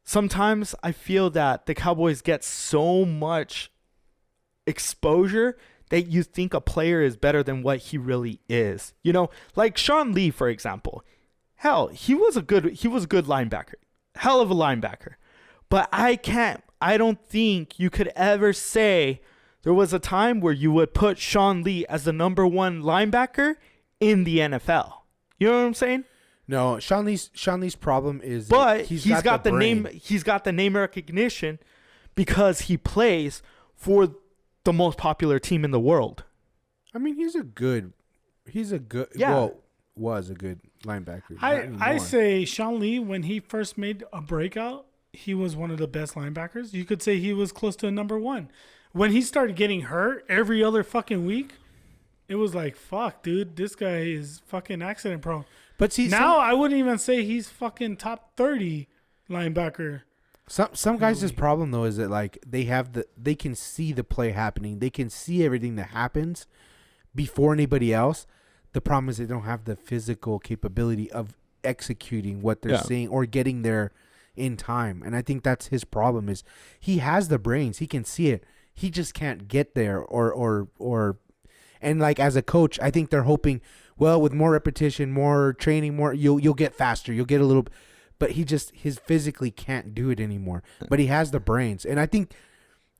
sometimes I feel that the Cowboys get so much exposure that you think a player is better than what he really is. You know, like Sean Lee, for example. Hell, he was a good linebacker. Hell of a linebacker. But I don't think you could ever say there was a time where you would put Sean Lee as the number 1 linebacker in the NFL. You know what I'm saying? No, Sean Lee's problem is, But he's got the brain. name. He's got the name recognition because he plays for the most popular team in the world. I mean, he's a good. Yeah. Well, was a good linebacker. not I anymore. say Sean Lee, when he first made a breakout, he was one of the best linebackers. You could say he was close to a number 1. When he started getting hurt every other fucking week, it was like, fuck, dude, this guy is fucking accident prone. But see, Now I wouldn't even say he's fucking top 30 linebacker. some guys' problem though is that like they can see the play happening. They can see everything that happens before anybody else. The problem is they don't have the physical capability of executing what they're Yeah. seeing or getting there in time. And I think that's his problem is he has the brains. He can see it. He just can't get there or and like as a coach, I think they're hoping, well, with more repetition, more training, more you'll get faster. You'll get a little, but his physically can't do it anymore. But he has the brains. And I think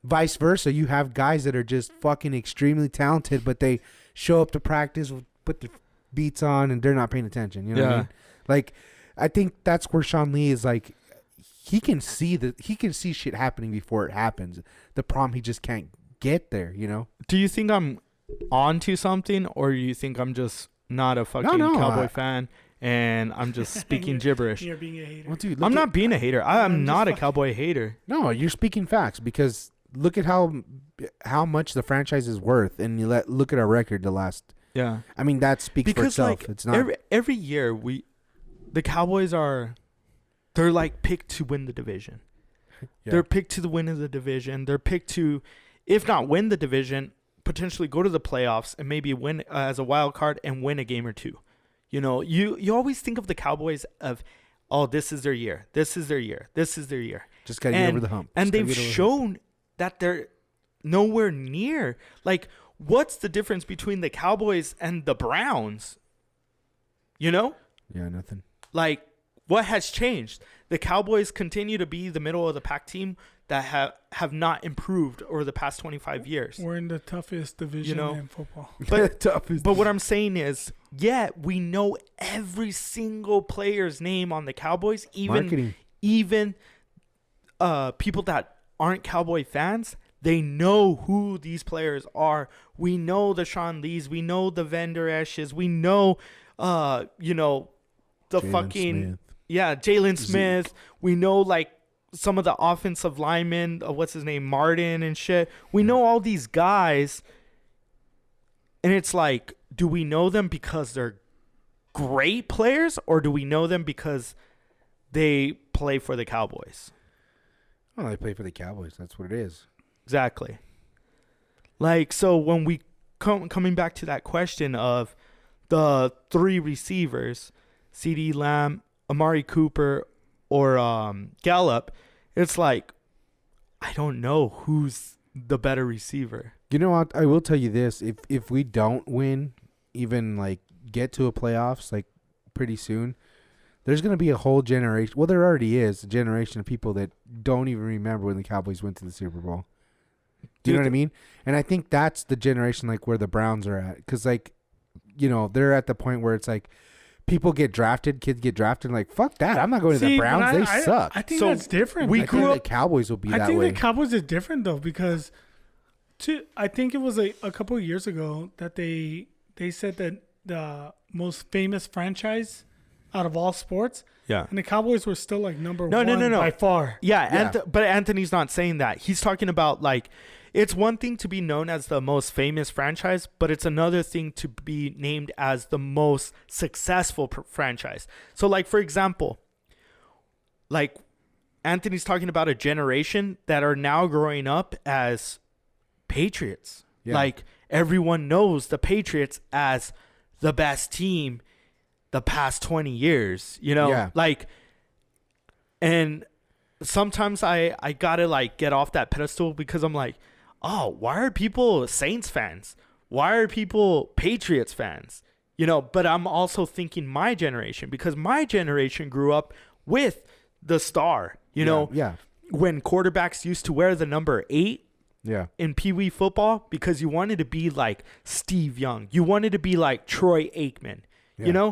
vice versa, you have guys that are just fucking extremely talented, but they show up to practice, put their beats on, and they're not paying attention. You know what I Yeah. mean? Like, I think that's where Sean Lee is like, he can see shit happening before it happens. The problem, he just can't get there, you know? Do you think I'm onto something, or you think I'm just not a fucking No, Cowboy fan and I'm just speaking gibberish? You're being a hater. Well, dude, I'm not being a hater. I'm I'm not a just Cowboy hater. No, you're speaking facts because look at how much the franchise is worth, and look at our record the last Yeah. I mean, that speaks for itself. It's not. every year the Cowboys they're like picked to win the division. Yeah. They're picked to win the division. They're picked to, if not win the division, potentially go to the playoffs and maybe win as a wild card and win a game or two. You know, you always think of the Cowboys of, oh, this is their year. This is their year. This is their year. Just gotta get over the hump. And Just gotta they've get over the hump. shown that they're nowhere near. Like, what's the difference between the Cowboys and the Browns? You know? Yeah, nothing. Like, what has changed? The Cowboys continue to be the middle of the pack team that have not improved over the past 25 years. We're in the toughest division in football. But what I'm saying is, yeah, we know every single player's name on the Cowboys, Marketing. even people that aren't Cowboy fans. They know who these players are. We know the Sean Lees. We know the Vander Esches. We know, the Jalen fucking Smith. Jalen Smith. We know like some of the offensive linemen. What's his name, Martin and shit. We know all these guys, and it's like, do we know them because they're great players, or do we know them because they play for the Cowboys? Oh, they play for the Cowboys. That's what it is. Exactly. Like, so when we coming back to that question of the three receivers, CeeDee Lamb, Amari Cooper, or Gallup, it's like, I don't know who's the better receiver. You know what? I will tell you this: if we don't win, even like get to a playoffs like pretty soon, there's gonna be a whole generation. Well, there already is a generation of people that don't even remember when the Cowboys went to the Super Bowl. Do you know what I mean? And I think that's the generation like where the Browns are at, because like, they're at the point where it's like people get drafted, kids get drafted, like fuck that, I'm not going to the Browns. They suck. I think that's different. I think the Cowboys will be that way. I think the Cowboys is different though, because I think it was a couple of years ago that they said that the most famous franchise out of all sports. Yeah. And the Cowboys were still like number No. one by far. Yeah. But Anthony's not saying that. He's talking about like, it's one thing to be known as the most famous franchise, but it's another thing to be named as the most successful franchise. So like, for example, like Anthony's talking about a generation that are now growing up as Patriots. Yeah. Like everyone knows the Patriots as the best team the past 20 years, Yeah. like, and sometimes I gotta like get off that pedestal, because I'm like, oh, why are people Saints fans? Why are people Patriots fans? But I'm also thinking my generation, because my generation grew up with the star, Yeah. when quarterbacks used to wear the number 8 Yeah. in Pee Wee football, because you wanted to be like Steve Young. You wanted to be like Troy Aikman. Yeah.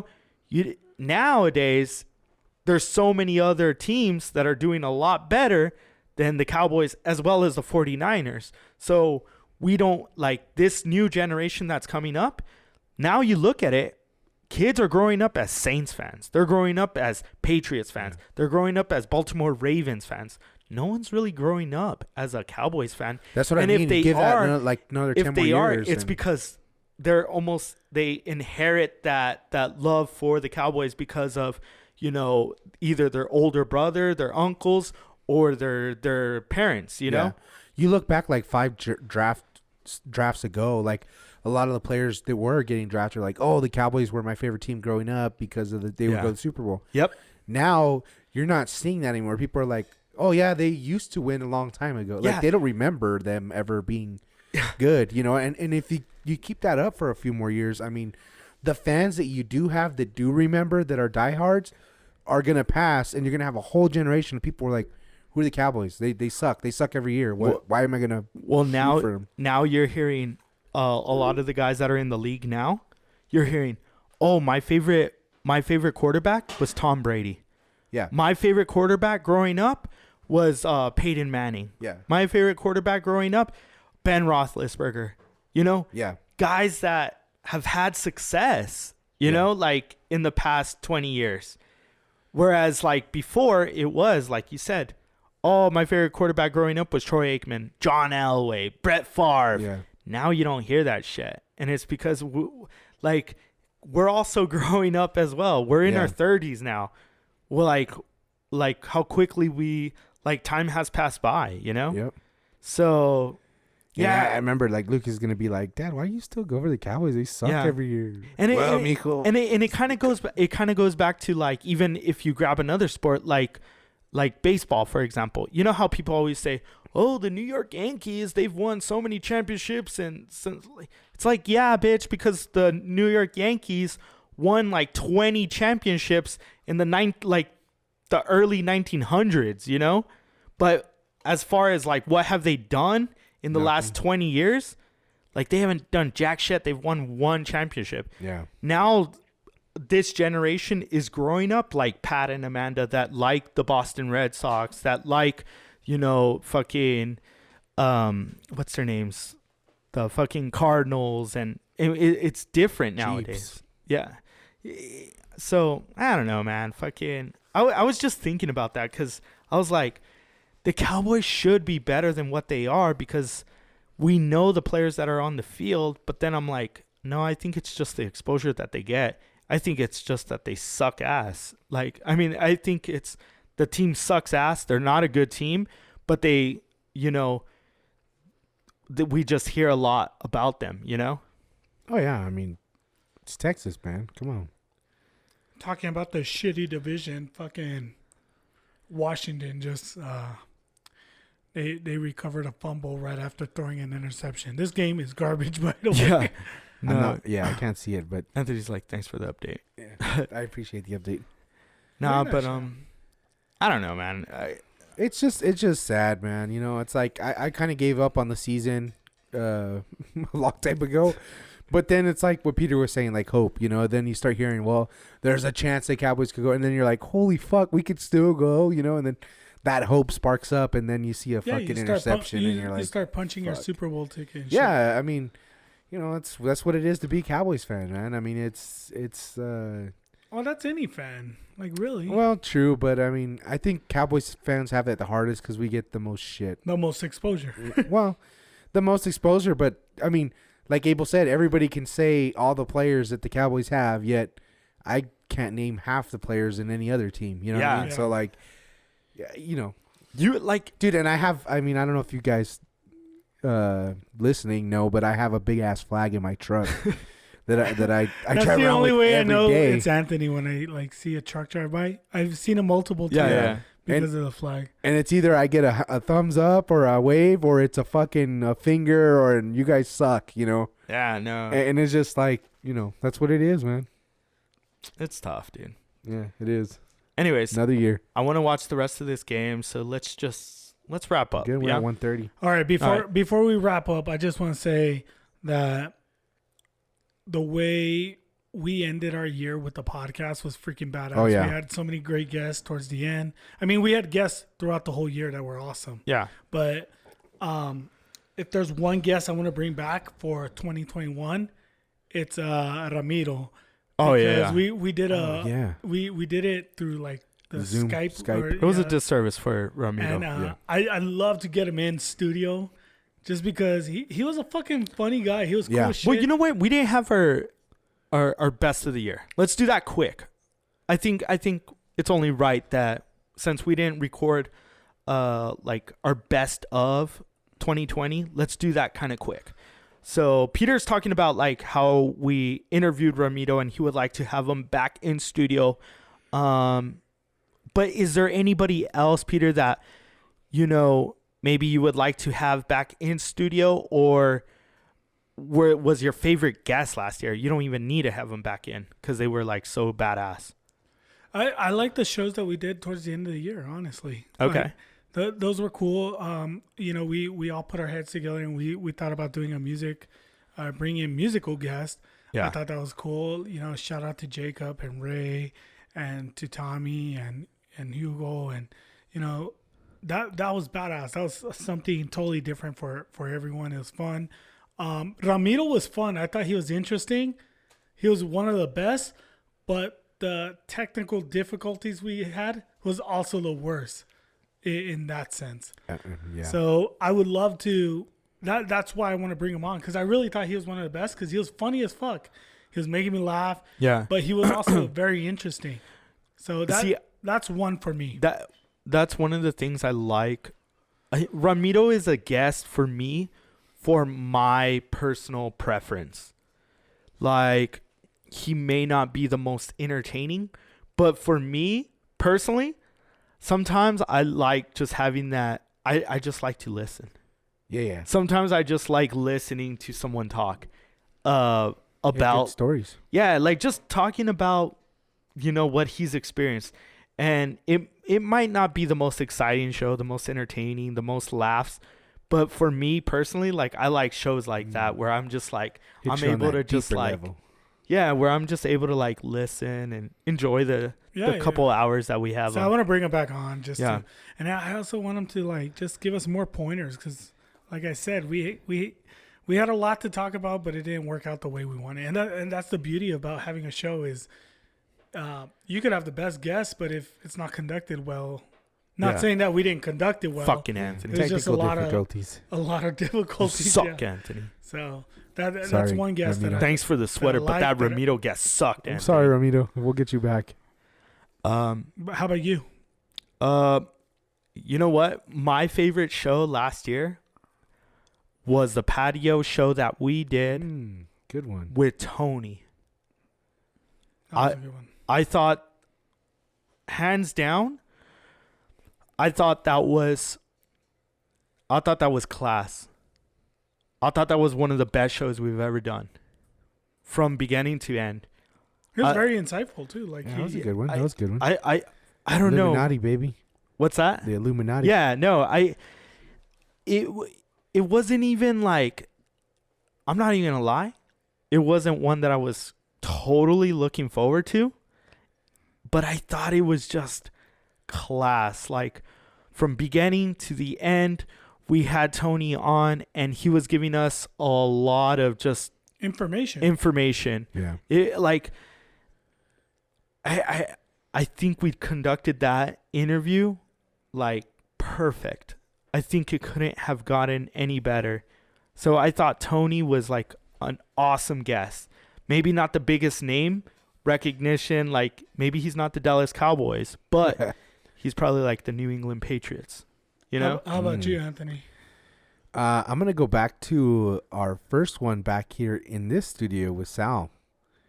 Nowadays, there's so many other teams that are doing a lot better than the Cowboys, as well as the 49ers. So we don't like this new generation that's coming up. Now you look at it, kids are growing up as Saints fans. They're growing up as Patriots fans. They're growing up as Baltimore Ravens fans. No one's really growing up as a Cowboys fan. That's what And I if mean. they Give are- that another 10 If more they are, years. it's because they inherit that love for the Cowboys because of, either their older brother, their uncles, or their parents, Yeah. You look back like 5 drafts ago, like a lot of the players that were getting drafted are like, oh, the Cowboys were my favorite team growing up because of they would go to the Super Bowl. Yep. Now you're not seeing that anymore. People are like, oh yeah, they used to win a long time ago. Like Yeah. they don't remember them ever being good, and if you keep that up for a few more years, I mean, the fans that you do have that do remember, that are diehards, are gonna pass, and you're gonna have a whole generation of people who are like, who are the Cowboys? They suck. They suck every year. Why am I gonna? Well, root for 'em? now you're hearing a lot of the guys that are in the league now. You're hearing, oh, my favorite quarterback was Tom Brady. Yeah. My favorite quarterback growing up was Peyton Manning. Yeah. My favorite quarterback growing up, Ben Roethlisberger. Yeah. Guys that have had success, like in the past 20 years. Whereas like before, it was like you said, oh, my favorite quarterback growing up was Troy Aikman, John Elway, Brett Favre. Yeah. Now you don't hear that shit. And it's because like we're also growing up as well. We're in Yeah. our 30s now. We're like how quickly we like time has passed by, you know? Yep. So Yeah, I yeah, remember like Luke is gonna be like, Dad, why do you still go for the Cowboys? They suck Yeah. every year. And it, well, and, it, mijo. and it kind of goes back to like, even if you grab another sport like baseball, for example, you know how people always say, oh, the New York Yankees, they've won so many championships, and it's like, yeah, bitch, because the New York Yankees won like 20 championships in the early 1900s, you know? But as far as like what have they done in the last 20 years, like they haven't done jack shit. They've won one championship. Yeah. Now this generation is growing up like Pat and Amanda, that like the Boston Red Sox, that like, you know, fucking what's their names, the fucking Cardinals, and it's different nowadays. Yeah. So I don't know, man. Fucking I was just thinking about that because I was like, the Cowboys should be better than what they are because we know the players that are on the field. But then I'm like, no, I think it's just the exposure that they get. I think it's just that they suck ass. Like, I mean, I think it's the team sucks ass. They're not a good team, but they, you know, we just hear a lot about them, you know? Oh yeah, I mean, it's Texas, man. Come on. Talking about the shitty division, fucking Washington just they recovered a fumble right after throwing an interception. This game is garbage, by the way. Yeah. I'm No. not- yeah, I can't see it, but Anthony's like, thanks for the update. yeah, I appreciate the update. Nah, Very but nice, I don't know, man. It's just sad, man. You know, it's like I kind of gave up on the season a long time ago. But then it's like what Peter was saying, like hope, you know. Then you start hearing, well, there's a chance the Cowboys could go, and then you're like, holy fuck, we could still go, you know. And then that hope sparks up, and then you see a fucking interception, and you're you like, start punching your fuck. Super Bowl ticket. And shit. yeah. I mean, you know, that's what it is to be a Cowboys fan, man. I mean, it's Oh, that's any fan. Like, really? well, true, but I mean, I think Cowboys fans have that the hardest because we get the most shit. The most exposure. Well, the most exposure, but I mean, like Abel said, everybody can say all the players that the Cowboys have, yet I can't name half the players in any other team. You know what I Yeah. mean? Yeah. So like, yeah, you know, You like, dude, and I mean, I don't know if you guys listening know, but I have a big ass flag in my truck that I That's drive the around only with way I every know day. it's Anthony when I like see a truck drive by. I've seen him multiple times yeah. because of the flag. And it's either I get a thumbs up or a wave, or it's a fucking a finger, or and you guys suck, you know. Yeah, no. And it's just like, you know, that's what it is, man. It's tough, dude. Yeah, it is. Anyways, Another year. I want to watch the rest of this game, so let's wrap up. Good. We're Yeah? at 1:30. All right, All right. before we wrap up, I just want to say that the way we ended our year with the podcast was freaking badass. Oh, yeah. We had so many great guests towards the end. I mean, we had guests throughout the whole year that were awesome. Yeah. But if there's one guest I want to bring back for 2021, it's Ramiro. Oh, Because yeah. we did yeah. we did it through like the Zoom, Skype. Skype. It was a yeah. disservice for Ramiro. And yeah. I love to get him in studio just because he was a fucking funny guy. He was cool Yeah. as shit. Well, you know what? We didn't have our best of the year. Let's do that quick. I think it's only right that since we didn't record like our best of 2020, let's do that kind of quick. So Peter's talking about like how we interviewed Ramiro and he would like to have him back in studio. But is there anybody else, Peter, that you know maybe you would like to have back in studio, or where was your favorite guest last year? You don't even need to have them back in because they were like so badass. I like the shows that we did towards the end of the year, honestly. Okay. Like, those were cool. You know, we all put our heads together and we thought about doing bringing in musical guests. Yeah. I thought that was cool. You know, shout out to Jacob and Ray and to Tommy and Hugo, and you know, that was badass. That was something totally different for everyone. It was fun. Ramiro was fun. I thought he was interesting. He was one of the best, but the technical difficulties we had was also the worst in that sense. Yeah. So I would love to. That's why I want to bring him on, because I really thought he was one of the best, because he was funny as fuck. He was making me laugh, Yeah. but he was also very interesting. So See, that's one for me. that's one of the things I like. Ramiro is a guest for me for my personal preference. Like, he may not be the most entertaining, but for me personally, sometimes I like just having that. I just like to listen. Yeah. Sometimes I just like listening to someone talk Good about stories. yeah, like just talking about, what he's experienced. And it might not be the most exciting show, the most entertaining, the most laughs, but for me personally, like, I like shows like that where I'm just like, Hits I'm you on able that to just deeper like, level. yeah, where I'm just able to like listen and enjoy the couple hours that we have. So I want to bring him back on and I also want him to like just give us more pointers because, like I said, we had a lot to talk about, but it didn't work out the way we wanted. And that's the beauty about having a show is you could have the best guests, but if it's not conducted well, not saying that we didn't conduct it well. Fucking Anthony. There's just a Technical lot difficulties. of difficulties. Suck, yeah. Anthony. So that's Sorry, one guest. Ramiro. Thanks for the sweater, but that Ramiro guest sucked, I'm Anthony. sorry, Ramiro. We'll get you back. But how about you? You know what? My favorite show last year was the patio show that we did Good one. with Tony. That was a good one. I thought, hands down, I thought that was class. I thought that was one of the best shows we've ever done, from beginning to end. It was very insightful too. Like Yeah, that was a good one. That was a good one. I don't know. Illuminati, baby. What's that? The Illuminati. Yeah, no, it wasn't even like, I'm not even gonna lie, it wasn't one that I was totally looking forward to, but I thought it was just class. Like, from beginning to the end, we had Tony on, and he was giving us a lot of just information. Yeah. I think we conducted that interview like perfect. I think it couldn't have gotten any better. So I thought Tony was like an awesome guest. Maybe not the biggest name recognition, like maybe he's not the Dallas Cowboys, but he's probably like the New England Patriots. How about you, Anthony? I'm gonna go back to our first one back here in this studio with Sal.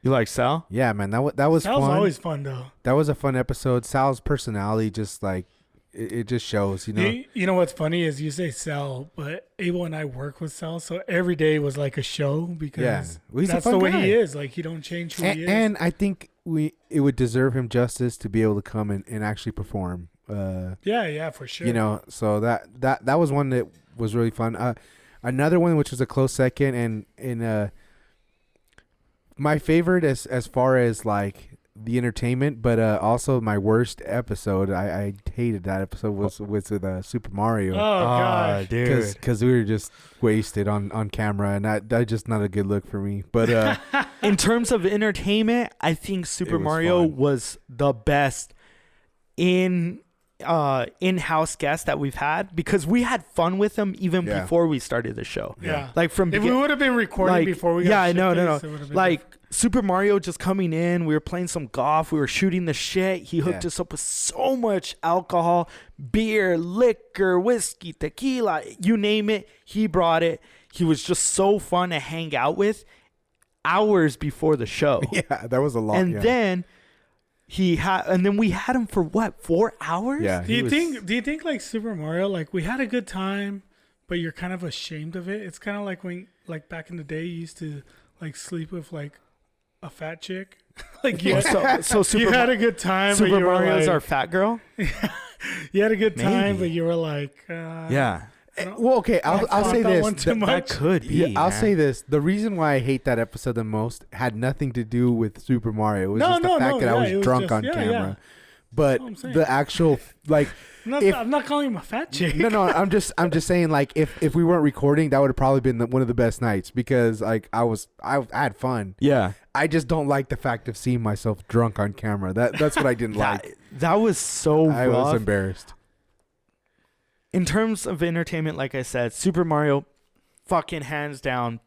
You like Sal? Yeah, man, that was Sal's fun. always fun though. That was a fun episode. Sal's personality just like it just shows, You know what's funny is you say Sal, but Abel and I work with Sal, so every day was like a show because Well, he's a that's fun the way guy. he is. Like he don't change who he is. And I think it would deserve him justice to be able to come and actually perform. Yeah, for sure. So that was one that was really fun. Another one which was a close second, and my favorite as far as like the entertainment, but also my worst episode. I hated that episode was with Super Mario. Oh god, dude. Because we were just wasted on camera, and that just not a good look for me. But In terms of entertainment, I think Super was Mario fun. was the best in-house guest that we've had, because we had fun with him even Yeah. before we started the show. yeah. Like from If we would have been recording before we got yeah, no, shit-faced, it would've been like Super Mario just coming in, we were playing some golf, we were shooting the shit. He hooked Yeah. us up with so much alcohol, beer, liquor, whiskey, tequila, you name it, he brought it. He was just so fun to hang out with hours before the show. yeah, that was a lot. And yeah. then we had him for what, 4 hours? Yeah. Do you think like Super Mario, like we had a good time, but you're kind of ashamed of it? It's kind of like when, like back in the day, you used to like sleep with like a fat chick. Like you, So Super you had a good time. but Super you were Mario's like, our fat girl? You had a good time, Maybe. but you were like, Yeah. Well, okay, I'll say that this. one too That much. could be. Yeah, I'll man. say this. The reason why I hate that episode the most had nothing to do with Super Mario. It was just the fact that I it was drunk on camera. Yeah. But what I'm saying. the actual like I'm not calling him a fat chick. no, I'm just saying like if we weren't recording, that would have probably been one of the best nights because like I had fun. Yeah. I just don't like the fact of seeing myself drunk on camera. That's what I didn't like. That was so I was rough. embarrassed. In terms of entertainment, like I said, Super Mario, fucking hands down,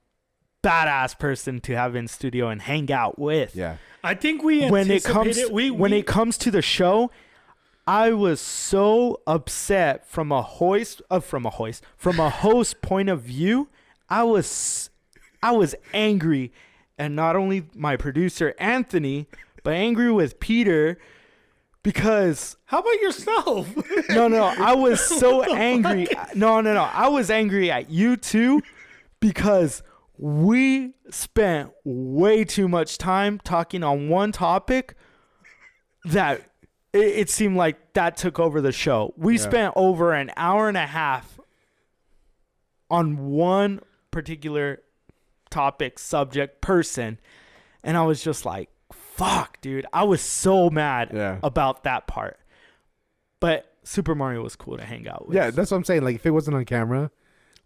badass person to have in studio and hang out with. Yeah. I think we When it anticipated comes when it comes to the show, I was so upset from a host point of view. I was angry, and not only my producer Anthony, but angry with Peter because How about yourself? no, I was so angry. No, I was angry at you too because we spent way too much time talking on one topic that it seemed like that took over the show. We spent over an hour and a half on one particular topic, subject, person, and I was just like, fuck, dude. I was so mad about that part. But Super Mario was cool to hang out with. Yeah, that's what I'm saying. Like, if it wasn't on camera,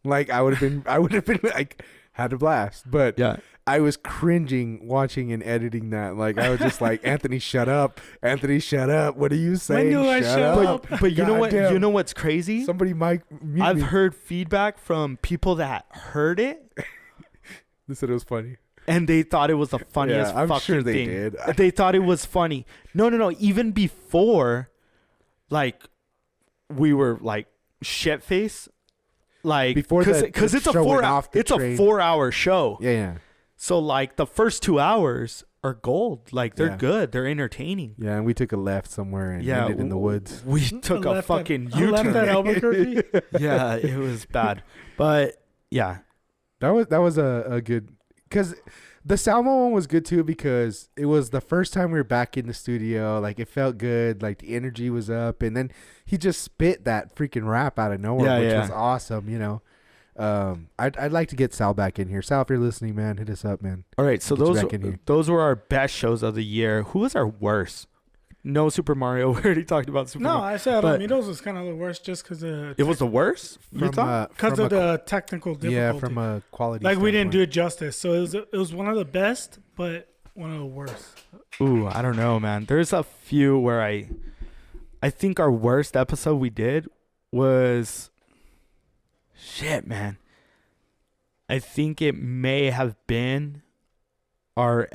like, I would have been like, had a blast. But Yeah. I was cringing watching and editing that. Like, I was just like, Anthony, shut up. Anthony, shut up. What are you saying? do I shut up? But you know what? Goddamn. You know what's crazy? Somebody might mute I've me. heard feedback from people that heard it They said it was funny. and they thought it was the funniest I'm fucking sure they thing. did. They thought it was funny. No. Even before, like, we were like shit face, like Before because the it's a show went 4 off the it's a train. 4-hour show. Yeah. So like the first 2 hours are gold. Like they're Yeah. good. They're entertaining. Yeah, and we took a left somewhere and ended in the woods. We took a left at- fucking I left at U-turn. Albuquerque. Yeah, it was bad. But yeah, That was a good, because the Salmo one was good too, because it was the first time we were back in the studio. Like, it felt good. Like, the energy was up, and then he just spit that freaking rap out of nowhere, which was awesome. You know, I'd like to get Sal back in here. Sal, if you're listening, man, hit us up, man. all right. So Get you back in here. those were our best shows of the year. Who was our worst? No Super Mario. We already talked about Super No, Mario. I said But- Alamitos was kind of the worst just because It was the worst. You thought? because of the technical difficulty. yeah, from a quality. like we didn't do standpoint. it justice. So it was one of the best, but one of the worst. Ooh, I don't know, man. There's a few where I think our worst episode we did was shit, man. I think it may have been our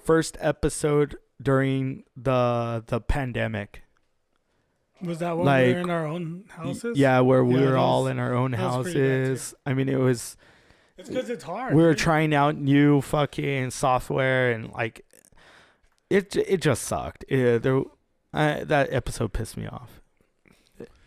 first episode during the pandemic. Was that when we Like, were in our own houses? Yeah, where we Yeah, were that all was- in our own that was pretty bad, too. houses. I mean, it was It's because it's hard. we were dude. trying out new fucking software and like it just sucked. That episode pissed me off.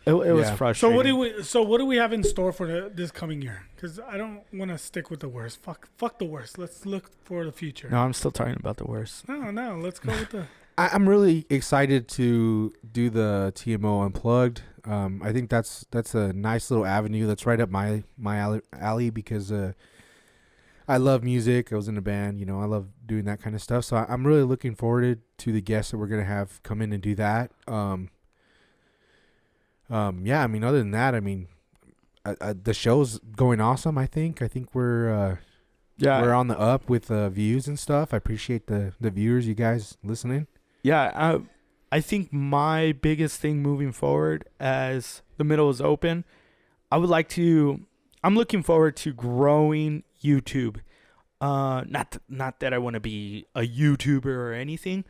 It was Yeah. frustrating. So what do we have in store for this coming year? Because I don't want to stick with the worst. Fuck the worst. Let's look for the future. No, I'm still talking about the worst. No. Let's go with the. I'm really excited to do the TMO Unplugged. I think that's a nice little avenue that's right up my alley because I love music. I was in a band, you know. I love doing that kind of stuff. So I'm really looking forward to the guests that we're gonna have come in and do that. Yeah. I mean, other than that, I mean, the show's going awesome. I think we're on the up with views and stuff. I appreciate the viewers, you guys listening. Yeah, I think my biggest thing moving forward as the middle is open, I'm looking forward to growing YouTube. Not that I want to be a YouTuber or anything,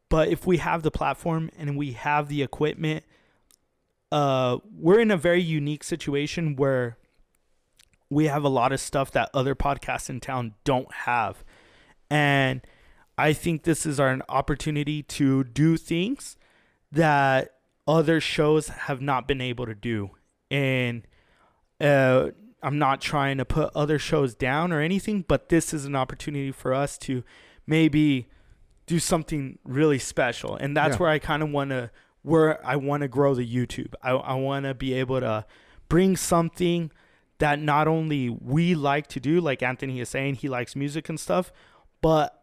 but if we have the platform and we have the equipment, we're in a very unique situation where we have a lot of stuff that other podcasts in town don't have. And I think this is an opportunity to do things that other shows have not been able to do. And I'm not trying to put other shows down or anything, but this is an opportunity for us to maybe do something really special. And that's where I kind of want to grow the YouTube. I want to be able to bring something that not only we like to do, like Anthony is saying, he likes music and stuff, but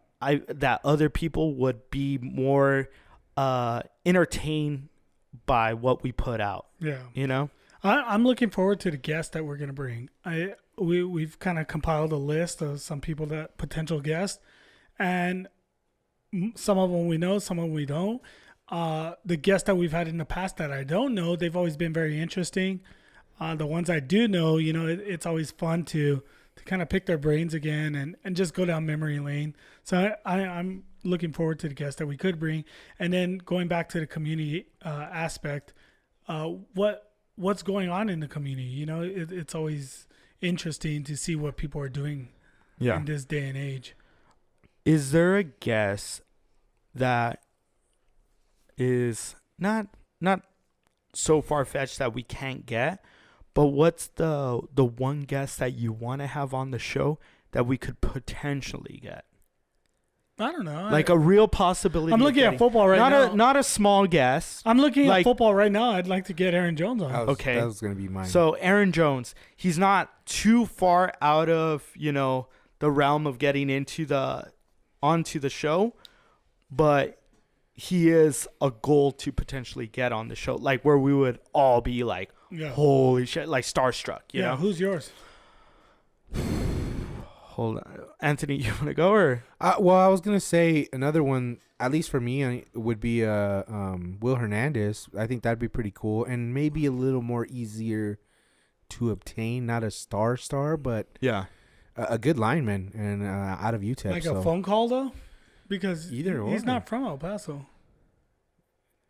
that other people would be more entertained by what we put out. Yeah. You know? I'm looking forward to the guests that we're gonna bring. We've kind of compiled a list of some people that potential guests, and some of them we know, some of them we don't. The guests that we've had in the past that I don't know, they've always been very interesting. The ones I do know, you know, it's always fun to to kind of pick their brains again and just go down memory lane. So I'm looking forward to the guests that we could bring. And then going back to the community aspect, what's going on in the community? You know, it's always interesting to see what people are doing in this day and age. Is there a guest that is not so far-fetched that we can't get, but what's the one guest that you want to have on the show that we could potentially get? I don't know. Like a real possibility. I'm looking at football right now. Not a small guest. I'm looking like, at football right now. I'd like to get Aaron Jones on. Okay. That was going to be mine. So Aaron Jones, he's not too far out of, the realm of getting onto the show, but he is a goal to potentially get on the show, like where we would all be like, holy shit, like starstruck. You know? Who's yours? Hold on, Anthony, you want to go or? Well, I was gonna say another one, at least for me, would be Will Hernandez. I think that'd be pretty cool and maybe a little more easier to obtain. Not a star, but a good lineman and out of UTEP. Like a phone call though, because either he's not from El Paso.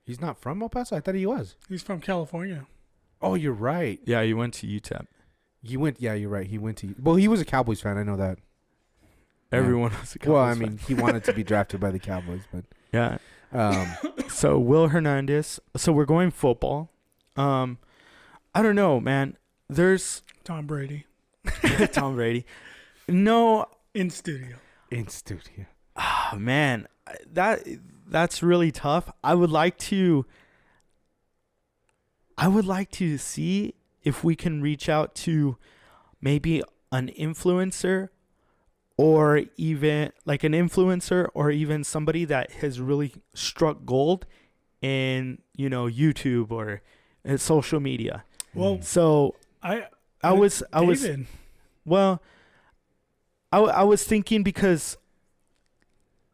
He's not from El Paso. I thought he was. He's from California. Oh, you're right. Yeah, you went to UTEP. He went. Yeah, you're right. He went to. Well, he was a Cowboys fan. I know that. Everyone was a Cowboys Well, I fan. mean, he wanted to be drafted by the Cowboys, but yeah. So Will Hernandez. So we're going football. I don't know, man. There's Tom Brady. Tom Brady. No, in studio. Oh, man, that's really tough. I would like to see if we can reach out to maybe an influencer or even somebody that has really struck gold in, YouTube or social media. Well, so I was thinking because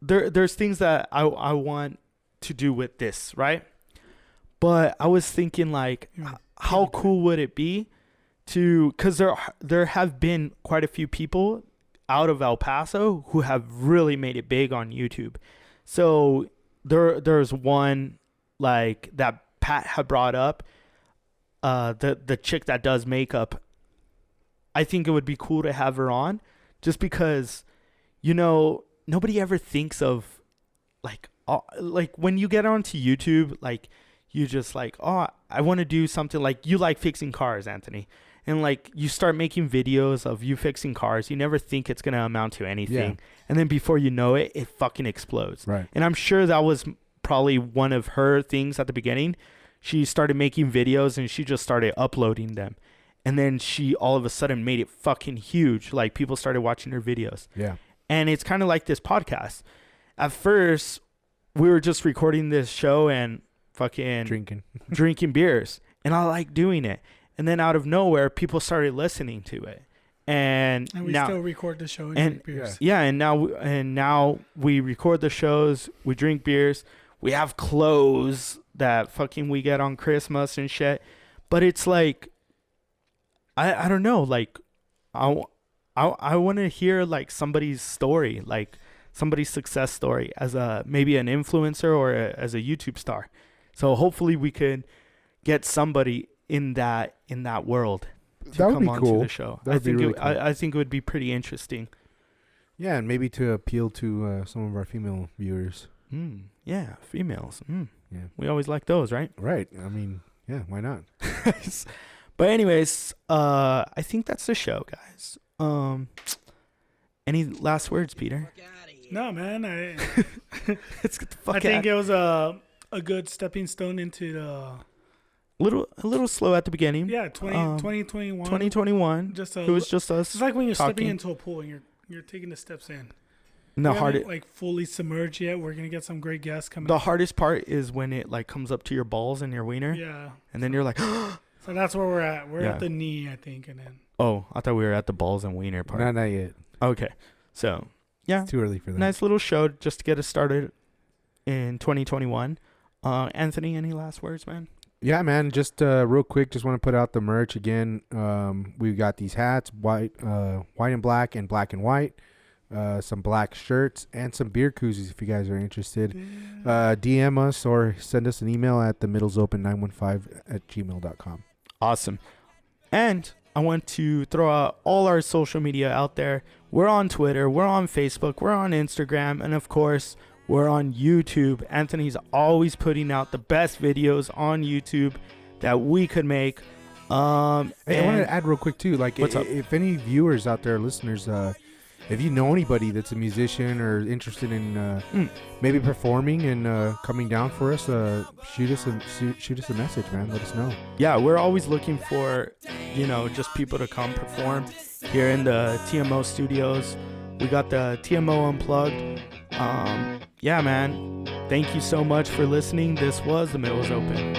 there's things that I want to do with this, right? But I was thinking like, how cool would it be because there have been quite a few people out of El Paso who have really made it big on YouTube. So there's one like that Pat had brought up, the chick that does makeup. I think it would be cool to have her on just because, nobody ever thinks of like when you get onto YouTube, like you just like, oh, I want to do something like you like fixing cars, Anthony. And like you start making videos of you fixing cars. You never think it's going to amount to anything. Yeah. And then before you know it, it fucking explodes. Right. And I'm sure that was probably one of her things at the beginning. She started making videos and she just started uploading them. And then she all of a sudden made it fucking huge. Like people started watching her videos. Yeah. And it's kind of like this podcast. At first, we were just recording this show and fucking drinking beers. And I like doing it. And then out of nowhere, people started listening to it. And we now, still record the show and drink beers. Yeah, and now we record the shows, we drink beers, we have clothes that fucking we get on Christmas and shit. But it's like, I don't know, like I want to hear like somebody's story, like somebody's success story as maybe an influencer or as a YouTube star. So hopefully we could get somebody in that world to that would come be on cool. to the show. I think cool. I think it would be pretty interesting. Yeah, and maybe to appeal to some of our female viewers. Yeah, females. Yeah, we always like those, right? Right. I mean, yeah, why not? But anyways, I think that's the show, guys. Any last words, Peter? No, man. Let's get the fuck out. I think it was a good stepping stone into the. A little slow at the beginning. Yeah, 2021. 2021. It was just us. It's like when you're talking. stepping into a pool and you're taking the steps in. And we haven't like fully submerged yet. We're gonna get some great guests coming. The hardest part is when it like comes up to your balls and your wiener. Yeah. And then you're like. So that's where we're at. We're at the knee, I think, and then. Oh, I thought we were at the balls and wiener part. Not yet. Okay, so yeah, it's too early for that. Nice little show just to get us started in 2021. Anthony, any last words, man? Yeah, man. Just real quick, just want to put out the merch again. We've got these hats, white and black and white. Some black shirts and some beer koozies if you guys are interested. DM us or send us an email at themiddlesopen915@gmail.com. Awesome. And I want to throw out all our social media out there. We're on Twitter, we're on Facebook, we're on Instagram, and of course, we're on YouTube. Anthony's always putting out the best videos on YouTube that we could make. Hey, I wanted to add real quick too, like What's up? if any viewers out there, listeners, if you know anybody that's a musician or interested in maybe performing and coming down for us, shoot us a message, man. Let us know. Yeah, we're always looking for, just people to come perform here in the TMO studios. We got the TMO Unplugged. Yeah, man. Thank you so much for listening. This was The Middle is Open.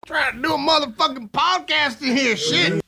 Trying to do a motherfucking podcast in here, shit.